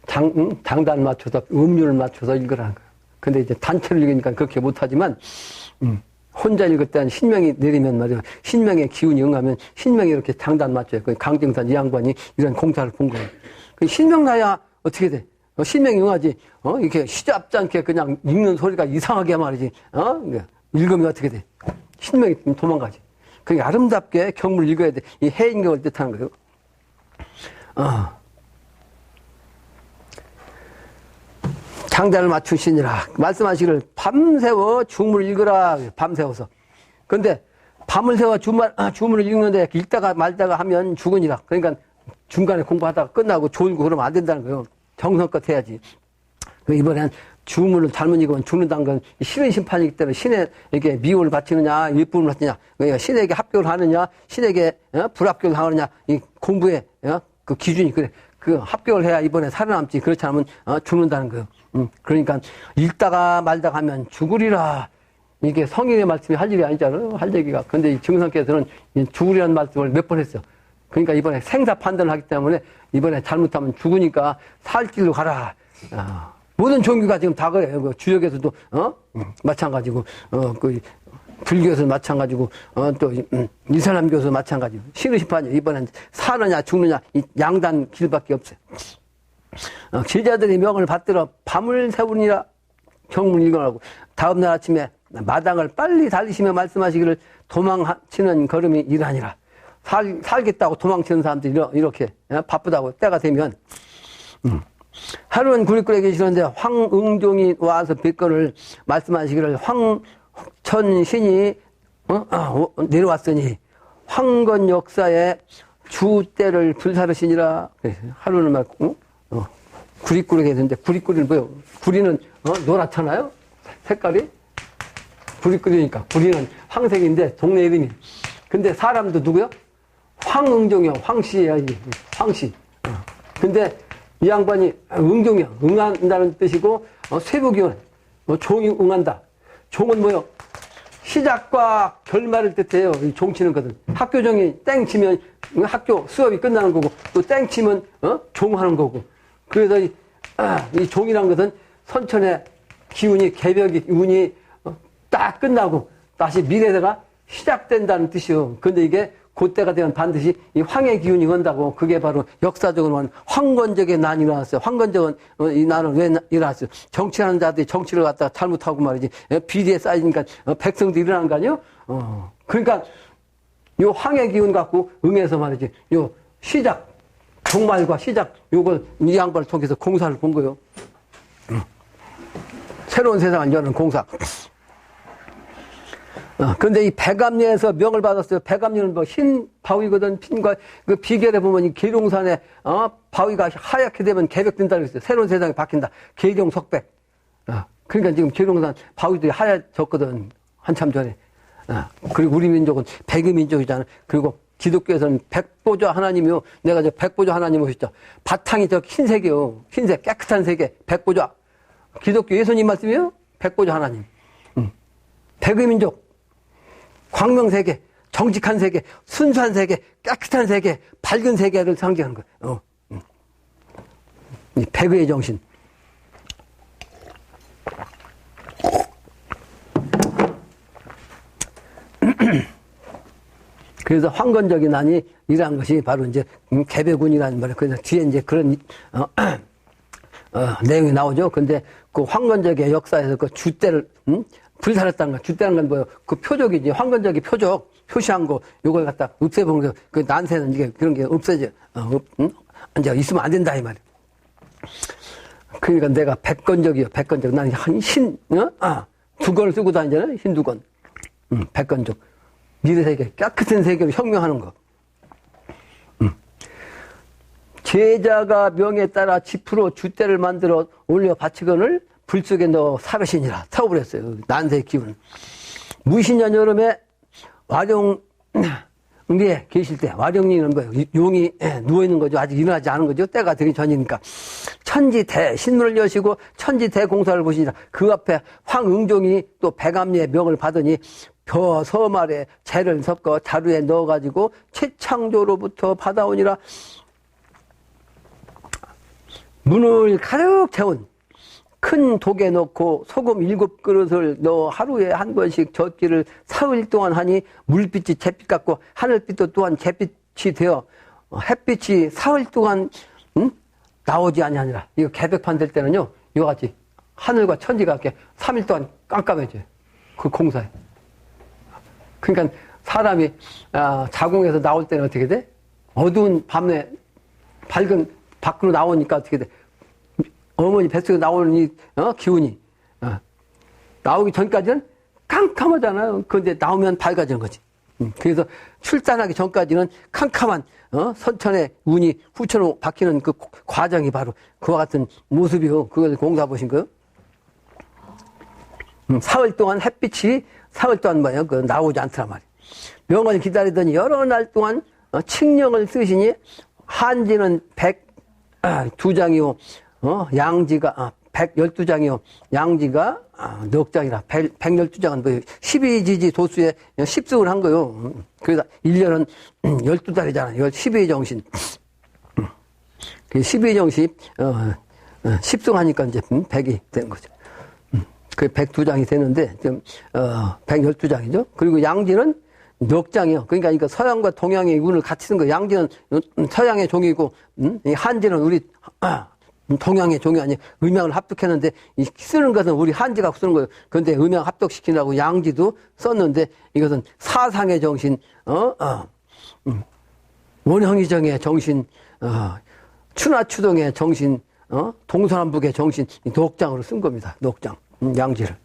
장단을 맞춰서 음률을 맞춰서 읽으라는 거예요. 근데 이제 단체를 읽으니까 그렇게 못하지만 혼자 읽을 때는 신명이 내리면 말이야. 신명의 기운이 응하면 신명이 이렇게 장단 맞춰요. 강정산 이 양반이 이런 공사를 본 거예요. 신명 나야 어떻게 돼? 신명이 응하지. 이렇게 시잡지 않게 그냥 읽는 소리가 이상하게 말이지. 읽으면 어떻게 돼? 신명이 도망가지. 그게 아름답게 경문을 읽어야 돼. 이 해인경을 뜻하는 거예요. 장단을 맞추시니라. 말씀하시기를 밤새워 주문을 읽으라. 밤새워서. 근데 밤을 새워 주문을 읽는데 읽다가 말다가 하면 죽으니라. 그러니까 중간에 공부하다가 끝나고 졸고 그러면 안 된다는 거예요. 정성껏 해야지. 이번엔 주문을 잘못 읽으면 죽는다는 건 신의 심판이기 때문에 신에게 미움을 바치느냐, 일품을 바치느냐, 그러니까 신에게 합격을 하느냐, 신에게 불합격을 하느냐, 이 공부의 그 기준이 그래. 그 합격을 해야 이번에 살아남지. 그렇지 않으면 죽는다는 거예요. 그러니까 읽다가 말다가 하면 죽으리라. 이게 성인의 말씀이 할 일이 아니잖아요. 할 얘기가. 근데 이 증상께서는 죽으리라는 말씀을 몇 번 했어. 그러니까 이번에 생사 판단을 하기 때문에 이번에 잘못하면 죽으니까 살 길로 가라. 모든 종교가 지금 다 그래요. 그 주역에서도, 마찬가지고, 그, 불교에서 마찬가지고, 또, 이슬람교에서 마찬가지고, 신의심판이 이번엔 사느냐 죽느냐, 이 양단 길밖에 없어요. 제자들이 명을 받들어 밤을 새우니라 경문 읽어라고. 다음날 아침에 마당을 빨리 달리시며 말씀하시기를 도망치는 걸음이 이라니라. 살겠다고 도망치는 사람들이 이렇게 바쁘다고 때가 되면, 하루는 구리굴에 계시는데 황응종이 와서 뵙거를 말씀하시기를 황천신이 내려왔으니 황건 역사에 주때를 불사르시니라. 하루는 막 구리굴에 계시는데 구리굴은 뭐요? 구리는 노랗잖아요. 색깔이 구리굴이니까 구리는 황색인데 동네 이름이. 근데 사람도 누구요? 황응종이요. 황씨야. 황씨. 근데 이 양반이 응종이야. 응한다는 뜻이고, 쇠부기원, 종이 응한다. 종은 뭐요? 시작과 결말을 뜻해요. 이 종 치는 것은. 학교종이 땡 치면 학교 수업이 끝나는 거고, 또 땡 치면, 종하는 거고. 그래서 이 종이라는 것은 선천의 기운이, 개벽이, 운이 딱 끝나고, 다시 미래가 시작된다는 뜻이요. 근데 이게 그때가 되면 반드시 이 황의 기운이 온다고. 그게 바로 역사적으로는 황건적의 난이 일어났어요. 황건적은 이 난은 왜 일어났어요? 정치하는 자들이 정치를 갖다가 잘못하고 말이지. 비리에 쌓이니까 백성도 일어난 거 아니에요? 그러니까 요 황의 기운 갖고 응해서 말이지. 요 시작, 종말과 시작, 요걸 이 양반을 통해서 공사를 본 거예요. 새로운 세상을 여는 공사. 근데 이 백암리에서 명을 받았어요. 백암리는 뭐 흰 바위거든. 핀과 그 비결에 보면 이 계룡산에, 바위가 하얗게 되면 개벽된다고 했어요. 새로운 세상이 바뀐다. 계룡석백. 그러니까 지금 계룡산 바위들이 하얘졌거든. 한참 전에. 그리고 우리 민족은 백의 민족이잖아. 그리고 기독교에서는 백보좌 하나님이요. 내가 저 백보좌 하나님 오셨죠. 바탕이 저 흰색이요. 흰색, 깨끗한 색에 백보좌. 기독교 예수님 말씀이요. 백보좌 하나님. 백의 민족. 광명세계, 정직한 세계, 순수한 세계, 깨끗한 세계, 밝은 세계를 상징하는 거예요. 이 백의 정신. 그래서 황건적인 난이 이러한 것이 바로 이제 개배군이라는 말이에요. 그래서 뒤에 이제 그런 내용이 나오죠. 근데 그 황건적의 역사에서 그 주때를 불살았다는 거. 주때라는 건 뭐예요? 그 표적이지. 황건적이 표적, 표시한 거, 요걸 갖다 없애보는 거. 그 난세는 이게 그런 게 없어져. 이제 있으면 안 된다, 이 말이야. 그러니까 내가 백건적이요, 백건적. 나는 두 건을 쓰고 다니잖아요. 흰 두 건. 백건적. 미래세계, 깨끗한 세계로 혁명하는 거. 제자가 명에 따라 지프로 주때를 만들어 올려 바치건을 불 속에 넣어 사르시니라. 타워버렸어요. 난세의 기운. 무신년 여름에 와룡리에 계실 때, 와룡리는 뭐예요? 용이 누워있는 거죠. 아직 일어나지 않은 거죠. 때가 되기 전이니까. 천지대, 신문을 여시고 천지대 공사를 보시니라. 그 앞에 황응종이 또 백암리의 명을 받으니 벼 서말에 재를 섞어 자루에 넣어가지고 최창조로부터 받아오니라. 문을 가득 채운 큰 독에 넣고 소금 7그릇을 넣어 하루에 한 번씩 젓기를 사흘 동안 하니 물빛이 잿빛 같고 하늘빛도 또한 잿빛이 되어 햇빛이 사흘 동안 나오지 아니하니라. 이거 개벽판 될 때는요, 이와 같이 하늘과 천지가 이렇게 3일 동안 깜깜해져요. 그 공사에. 그러니까 사람이 자궁에서 나올 때는 어떻게 돼? 어두운 밤에 밝은 밖으로 나오니까 어떻게 돼? 어머니 뱃속에 나오는 이 기운이 나오기 전까지는 캄캄하잖아요. 그런데 나오면 밝아지는 거지. 그래서 출산하기 전까지는 캄캄한 선천의 운이 후천으로 바뀌는 그 과정이 바로 그와 같은 모습이요. 그걸 공사 보신 거요. 사흘 동안 햇빛이 사흘 동안 뭐예요? 그 나오지 않더란 말이에요. 명을 기다리더니 여러 날 동안 칙령을 쓰시니 한지는 102장이요. 양지가 112장이요. 양지가 넉 장이라 112장은 뭐 12지지 도수에 10승을 한 거요. 그래서 1년은 12달이잖아. 이거 12의 정신. 12의 정신 10승 하니까 이제 100이 된 거죠. 그 102장이 되는데 지금 112장이죠. 그리고 양지는 넉 장이요. 그러니까 서양과 동양의 운을 같이 쓴 거. 양지는 서양의 종이고 한지는 우리 동양의 종이 아니 음양을 합독했는데 쓰는 것은 우리 한지가 쓰는 거예요. 그런데 음양 합독시키려고 양지도 썼는데 이것은 사상의 정신, 원형이정의 정신, 추나추동의 정신, 동서남북의 정신, 녹장으로 쓴 겁니다. 녹장, 양지를.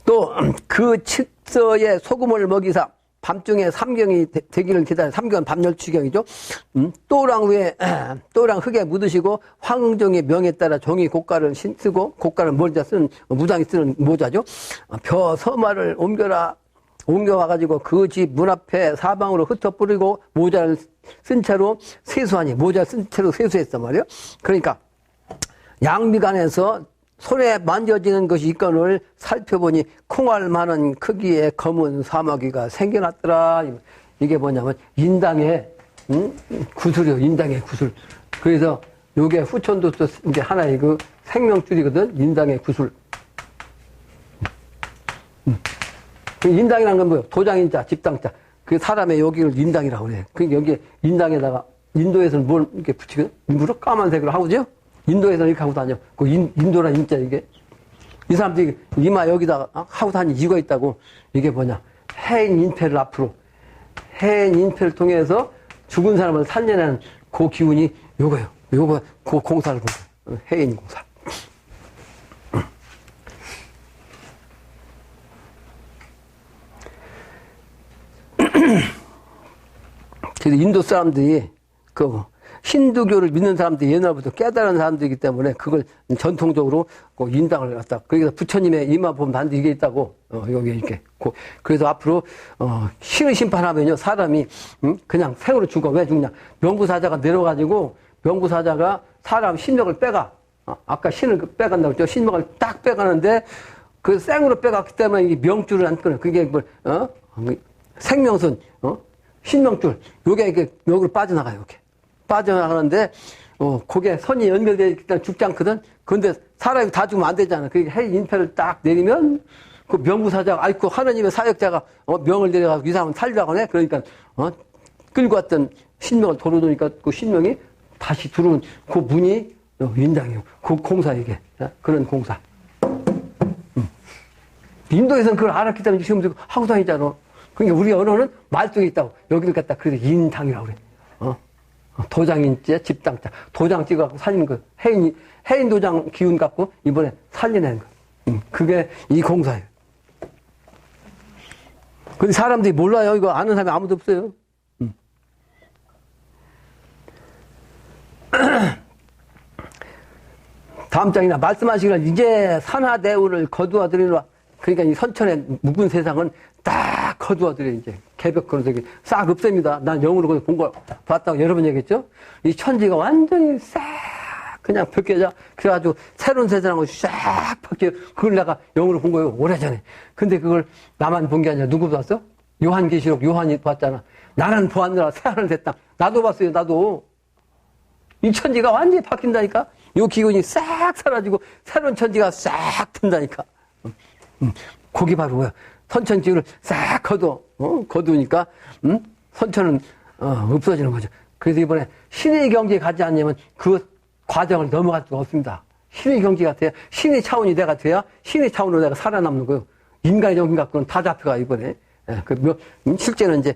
또 그 칙서에 소금을 먹이사 밤중에 삼경이 되기를 기다려. 삼경은 밤열추경이죠. 또랑 흙에 묻으시고 황종의 명에 따라 종이 고가를 쓰고 고가를 모자 쓰는 무당이 쓰는 모자죠. 벼 서마를 옮겨와가지고 그 집 문 앞에 사방으로 흩어 뿌리고 모자를 쓴 채로 세수하니 모자를 쓴 채로 세수했단 말이에요. 그러니까 양미간에서 손에 만져지는 것이 있건을 살펴보니 콩알만한 크기의 검은 사마귀가 생겨났더라. 이게 뭐냐면 인당의 구슬이요. 인당의 구슬. 그래서 요게 후천도서 이제 하나의 그 생명줄이거든. 인당의 구슬. 인당이라는 건 뭐예요? 도장인자, 집당자. 그 사람의 여기를 인당이라고 그래. 그러니까 여기에 인당에다가 인도에서는 뭘 이렇게 붙이거든? 일부러 까만색으로 하고죠? 인도에서는 이렇게 하고 다녀. 그 인도란 인자 이게. 이 사람들이 이마 여기다가 하고 다니는 이유가 있다고. 이게 뭐냐. 해인 인패를 앞으로. 해인 인패를 통해서 죽은 사람을 살려내는 그 기운이 요거예요. 요거, 그 공사를 보고. 해인 공사. 그래서 인도 사람들이 그 힌두교를 믿는 사람들이 옛날부터 깨달은 사람들이기 때문에 그걸 전통적으로 그 인당을 갖다. 그래서 부처님의 이마 보면 단지 이게 있다고. 여기 이렇게. 그래서 앞으로 신의 심판하면요 사람이 그냥 생으로 죽어. 왜 죽냐? 명부사자가 내려가지고 명부사자가 사람 신력을 빼가. 아까 신을 빼간다고 했죠. 신력을 딱 빼가는데 그 생으로 빼갔기 때문에 이 명줄을 안 끊어. 그게 뭐 생명선, 신명줄. 요게 이렇게 여기로 빠져나가요. 이렇게. 빠져나가는데, 그게 선이 연결되어 있기 때문에 죽지 않거든? 근데 사람이 다 죽으면 안 되잖아. 그게 해 인패를 딱 내리면, 그 명부사자가, 아이고, 하나님의 사역자가, 명을 내려가서 이 사람은 살려고 하네? 그러니까, 끌고 왔던 신명을 돌아놓으니까 그 신명이 다시 들어오는 그 문이 인당이요. 그 공사, 이게. 그런 공사. 인도에서는 그걸 알았기 때문에 지금 하고 다니잖아. 그러니까 우리 언어는 말뚝이 있다고. 여기를 갖다 그래서 인당이라고 그래. 도장인자, 집당자. 도장 찍어갖고 살리는 거. 해인 도장 기운 갖고 이번에 살려내는 거. 그게 이 공사예요. 근데 사람들이 몰라요. 이거 아는 사람이 아무도 없어요. 다음 장이나 말씀하시기를 이제 산하대우를 거두어드리노라. 그러니까 이 선천의 묵은 세상은 딱 거두어드려, 이제. 개벽 그런 싹 없앱니다. 난 영으로 본 걸 봤다고 여러 번 얘기했죠? 이 천지가 완전히 싹 그냥 벗겨져. 그래가지고 새로운 세상하고 싹 벗겨. 그걸 내가 영으로 본 거예요. 오래전에. 근데 그걸 나만 본 게 아니라 누구 봤어? 요한계시록 요한이 봤잖아. 나는 보았느라 새하늘 새 땅. 나도 봤어요, 나도. 이 천지가 완전히 바뀐다니까? 요 기운이 싹 사라지고 새로운 천지가 싹 든다니까? 그게 바로 뭐야? 선천지를 싹 거두니까, 선천은, 없어지는 거죠. 그래서 이번에 신의 경지에 가지 않으면 그 과정을 넘어갈 수가 없습니다. 신의 경지가 돼야, 신의 차원이 내가 돼야 신의 차원으로 내가 살아남는 거예요. 인간의 정신 갖고는 다 잡혀가, 이번에. 실제는 이제,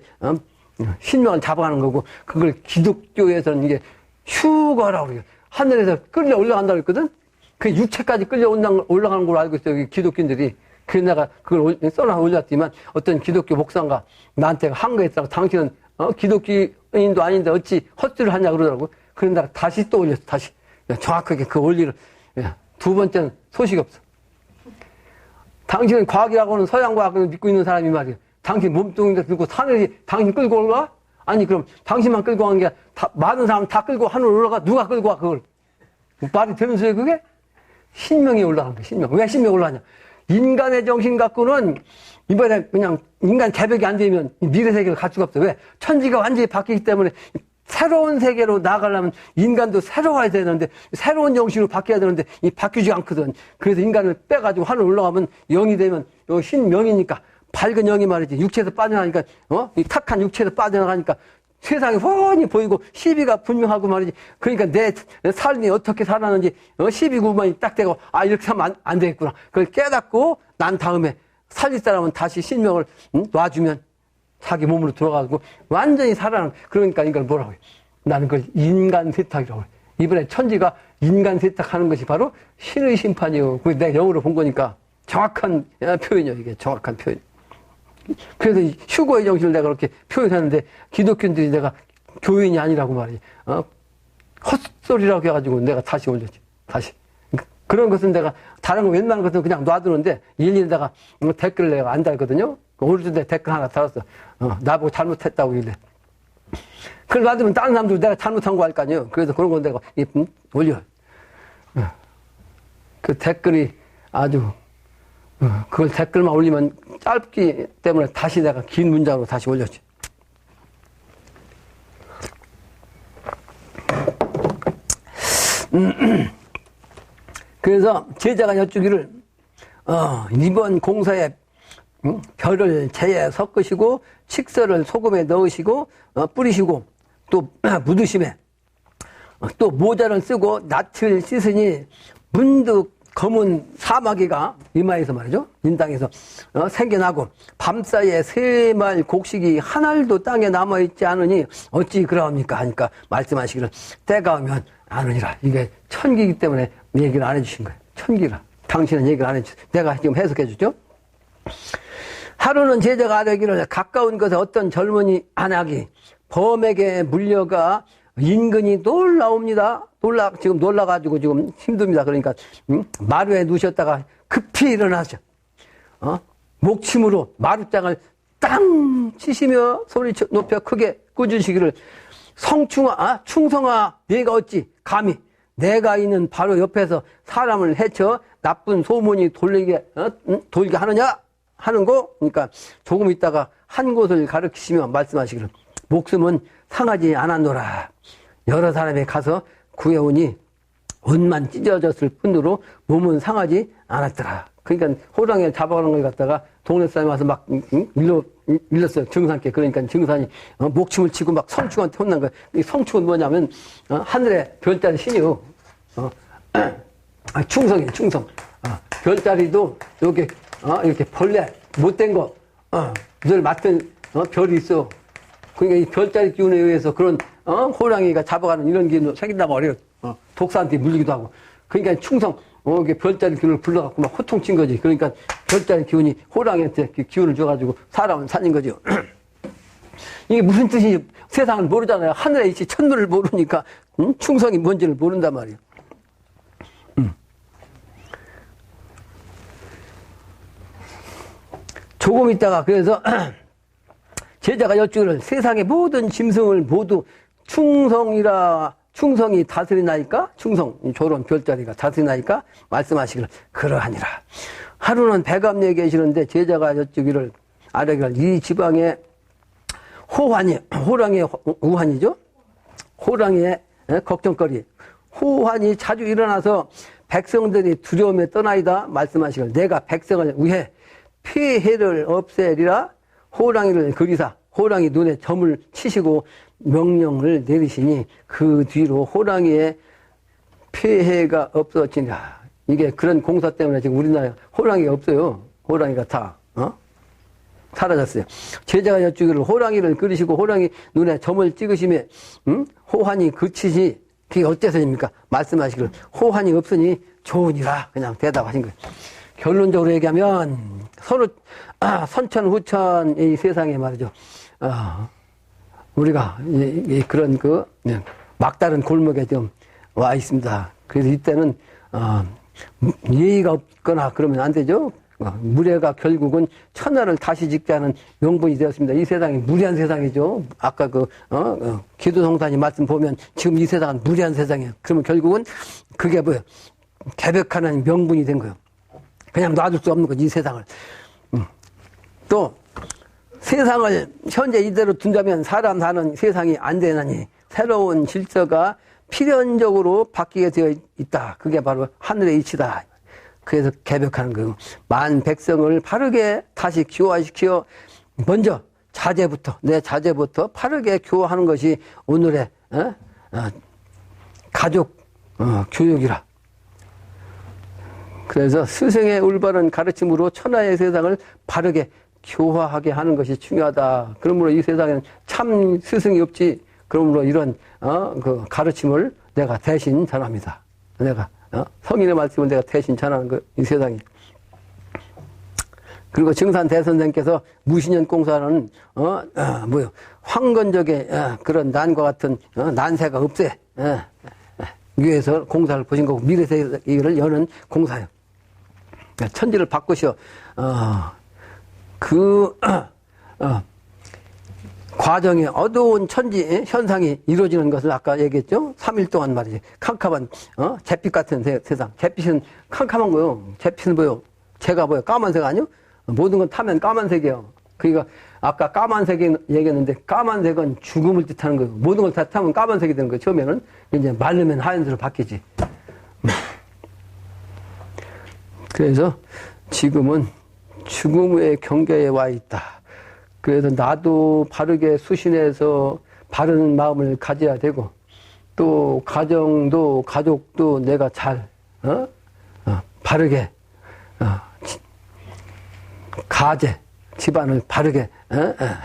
신명을 잡아가는 거고, 그걸 기독교에서는 이게 휴거라고 그래요. 하늘에서 끌려 올라간다고 했거든? 그 육체까지 끌려 올라가는 걸로 알고 있어요, 기독교인들이. 그래서 내가 그걸 써놔 올렸지만 어떤 기독교 목사가 나한테 한 거 있다고 당신은 기독교인도 아닌데 어찌 헛소리를 하냐 그러더라고. 그래서 내가 다시 또 올렸어, 다시. 정확하게 그 원리를. 두 번째는 소식이 없어. 당신은 과학이라고는 서양 과학을 믿고 있는 사람이 말이야. 당신 몸뚱이를 들고 산을 당신 끌고 올라? 아니, 그럼 당신만 끌고 간 게 많은 사람 다 끌고 하늘 올라가? 누가 끌고 와, 그걸? 말이 되는 소리야, 그게? 신명이 올라간 거야, 신명. 왜 신명이 올라가냐? 인간의 정신 갖고는 이번에 그냥 인간 개벽이 안 되면 미래 세계를 갈 수가 없어. 왜? 천지가 완전히 바뀌기 때문에 새로운 세계로 나아가려면 인간도 새로워야 되는데, 새로운 정신으로 바뀌어야 되는데, 바뀌지 않거든. 그래서 인간을 빼가지고 하늘 올라가면 영이 되면, 요 신명이니까, 밝은 영이 말이지. 육체에서 빠져나가니까, 이 탁한 육체에서 빠져나가니까, 세상이 훤히 보이고, 시비가 분명하고 말이지. 그러니까 내 삶이 어떻게 살았는지, 시비 구분이 딱 되고, 아, 이렇게 하면 안 되겠구나. 그걸 깨닫고, 난 다음에 살릴 사람은 다시 신명을 놔주면, 자기 몸으로 들어가고 완전히 살아나는. 그러니까 이걸 뭐라고 해? 나는 그걸 인간 세탁이라고 해. 이번에 천지가 인간 세탁하는 것이 바로 신의 심판이요. 그게 내가 영어로 본 거니까 정확한 표현이요. 이게 정확한 표현. 그래서 휴거의 정신을 내가 그렇게 표현하는데 기독교인들이 내가 교인이 아니라고 말이지. 헛소리라고 해가지고 내가 다시 올렸지. 다시. 그런 것은 내가 다른 거 웬만한 것은 그냥 놔두는데 일일이 내가 댓글을 내가 안 달거든요. 오늘도 내 댓글 하나 달았어. 나보고 잘못했다고 이래. 그걸 놔두면 다른 사람들 내가 잘못한 거 할 거 아니에요. 그래서 그런 건 내가 올려. 그 댓글이 아주, 그걸 댓글만 올리면 짧기 때문에 다시 내가 긴 문장으로 다시 올렸지. 그래서 제자가 여쭈기를, 이번 공사에 별을 재에 섞으시고 칡서를 소금에 넣으시고 뿌리시고 또 묻으심에 또 모자를 쓰고 낯을 씻으니 문득 검은 사마귀가 이마에서 말이죠. 인당에서 생겨나고 밤사이에 세 말 곡식이 한 알도 땅에 남아있지 않으니 어찌 그러합니까 하니까 말씀하시기를 때가 오면 아느니라. 이게 천기이기 때문에 얘기를 안 해주신 거예요. 천기라. 당신은 얘기를 안 해주세요. 내가 지금 해석해 주죠. 하루는 제자가 아뢰기를 가까운 곳에 어떤 젊은이 안악이 범에게 물려가 인근이 놀라옵니다. 지금 놀라가지고 지금 힘듭니다. 그러니까, 마루에 누셨다가 급히 일어나죠. 목침으로 마루장을 땅 치시며 소리 높여 크게 꾸짖으시기를 충성아, 네가 어찌 감히 내가 있는 바로 옆에서 사람을 해쳐 나쁜 소문이 돌게 하느냐? 하는 거. 그러니까 조금 있다가 한 곳을 가르치시며 말씀하시기를 목숨은 상하지 않았노라. 여러 사람이 가서 구해오니 옷만 찢어졌을 뿐으로 몸은 상하지 않았더라. 그러니까 호랑이를 잡아가는 걸 갖다가 동네 사람이 와서 막 일렀어요. 증산께. 그러니까 증산이 목침을 치고 막 성충한테 혼난 거야. 이 성충은 뭐냐면 하늘에 별자리 신이요. 충성이에요. 충성. 별자리도 이렇게 벌레 못된 거 늘 맡은 별이 있어. 그러니까 이 별자리 기운에 의해서 그런 호랑이가 잡아가는 이런 기운도 생긴단 말이에요. 독사한테 물리기도 하고. 그러니까 충성 이게 별자리 기운을 불러갖고 막 호통친 거지. 그러니까 별자리 기운이 호랑이한테 기운을 줘가지고 사람은 살린 거죠. 이게 무슨 뜻인지 세상을 모르잖아요. 하늘에 있지 천물을 모르니까 충성이 뭔지를 모른단 말이에요. 조금 있다가 그래서 제자가 여쭈기를 세상의 모든 짐승을 모두 충성이 다스리나이까? 충성, 저런 별자리가 다스리나이까? 말씀하시기를 그러하니라. 하루는 백암리에 계시는데 제자가 여쭈기를 아뢰기를 이 지방에 호랑이의 우환이죠? 호랑이의 걱정거리. 호환이 자주 일어나서 백성들이 두려움에 떠나이다 말씀하시기를 내가 백성을 위해 피해를 없애리라. 호랑이를 그리사 호랑이 눈에 점을 치시고 명령을 내리시니 그 뒤로 호랑이의 폐해가 없어지니라. 이게 그런 공사 때문에 지금 우리나라에 호랑이가 없어요. 호랑이가 다 사라졌어요. 제자가 여쭈기를 호랑이를 그리시고 호랑이 눈에 점을 찍으시며 호환이 그치지. 그게 어째서입니까? 말씀하시기를 호환이 없으니 좋으니라. 그냥 대답하신 거예요. 결론적으로 얘기하면 서로 선천후천 이 세상에 말이죠. 우리가 그런 막다른 골목에 좀 와 있습니다. 그래서 이때는 예의가 없거나 그러면 안 되죠. 무례가 결국은 천하를 다시 짓게 하는 명분이 되었습니다. 이 세상이 무례한 세상이죠. 아까 기도성사님 말씀 보면 지금 이 세상은 무례한 세상이에요. 그러면 결국은 그게 뭐예요? 개벽하는 명분이 된 거예요. 그냥 놔둘 수 없는 거지, 이 세상을. 또 세상을 현재 이대로 둔다면 사람 사는 세상이 안 되나니 새로운 질서가 필연적으로 바뀌게 되어 있다. 그게 바로 하늘의 이치다. 그래서 개벽하는 거예요. 만 백성을 바르게 다시 교화시켜 먼저 내 자제부터 바르게 교화하는 것이 오늘의 가족 교육이라. 그래서 스승의 올바른 가르침으로 천하의 세상을 바르게 교화하게 하는 것이 중요하다. 그러므로 이 세상에는 참 스승이 없지. 그러므로 이런 그 가르침을 내가 대신 전합니다. 내가 성인의 말씀을 내가 대신 전하는 이 세상에. 그리고 증산 대선생께서 무신년 공사는 황건적의 그런 난과 같은 난세가 없애 위해서 공사를 보신 거고 미래 세계를 여는 공사예요. 천지를 바꾸시어 과정에 어두운 천지 현상이 이루어지는 것을 아까 얘기했죠. 3일 동안 말이지. 캄캄한 잿빛 같은 세상. 잿빛은 캄캄한 거요. 잿빛은 뭐요? 제가 뭐요? 까만색 아니요? 모든 건 타면 까만색이에요. 그러니까 아까 까만색 얘기했는데 까만색은 죽음을 뜻하는 거예요. 모든 걸 다 타면 까만색이 되는 거예요. 처음에는 이제 마르면 하얀색으로 바뀌지. 그래서 지금은 죽음의 경계에 와 있다. 그래서 나도 바르게 수신해서 바른 마음을 가져야 되고 또 가정도 가족도 내가 잘 바르게 가제 집안을 바르게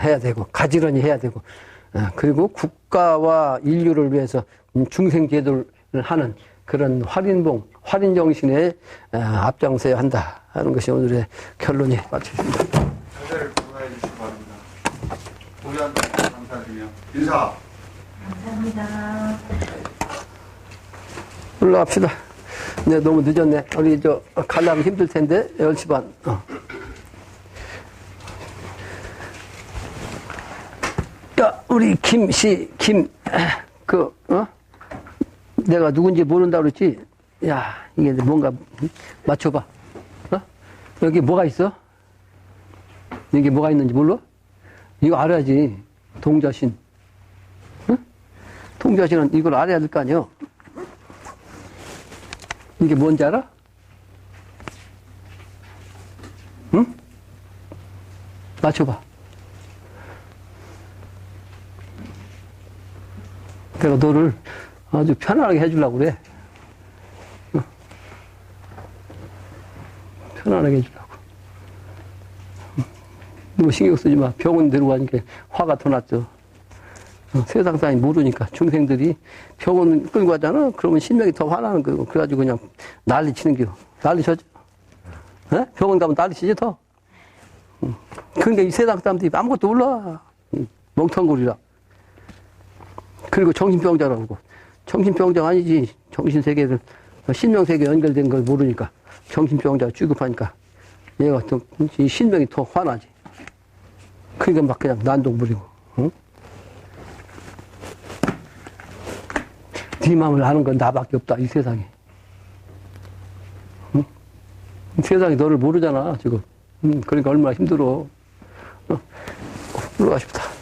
해야 되고 가지런히 해야 되고 그리고 국가와 인류를 위해서 중생제도를 하는 그런 활인 정신에 앞장서야 한다 하는 것이 오늘의 결론이 마치겠습니다. 자세를 구분해 주시기 바랍니다. 고위한테 감사드리며 인사. 감사합니다. 올라갑시다. 네, 너무 늦었네. 우리 가려면 힘들 텐데 10시 반. 야, 우리 내가 누군지 모른다고 그랬지? 야, 이게 뭔가 맞춰봐. 여기 뭐가 있어? 여기 뭐가 있는지 몰라? 이거 알아야지. 동자신. 응? 동자신은 이걸 알아야 될 거 아니야? 이게 뭔지 알아? 응? 맞춰봐. 내가 너를 아주 편안하게 해주려고 그래. 편안하게 해주려고. 너무 신경 쓰지 마. 병원 데려가니까 화가 더 났죠. 세상 사람이 모르니까 중생들이 병원 끌고 가잖아. 그러면 신명이 더 화나는 거고. 그래가지고 그냥 난리 치는 겨. 난리 쳐죠. 병원 가면 난리 치지 더. 그러니까 이 세상 사람들이 아무것도 몰라. 멍텅구리라. 그리고 정신병자라고. 정신병자가 아니지. 정신세계를, 신명세계 연결된 걸 모르니까. 정신병자 취급하니까. 얘가 또, 이 신명이 더 화나지. 그러니까 막 그냥 난동 부리고. 응? 네 마음을 아는 건 나밖에 없다. 이 세상에. 응? 이 세상이 너를 모르잖아, 지금. 그러니까 얼마나 힘들어. 올라가십시다.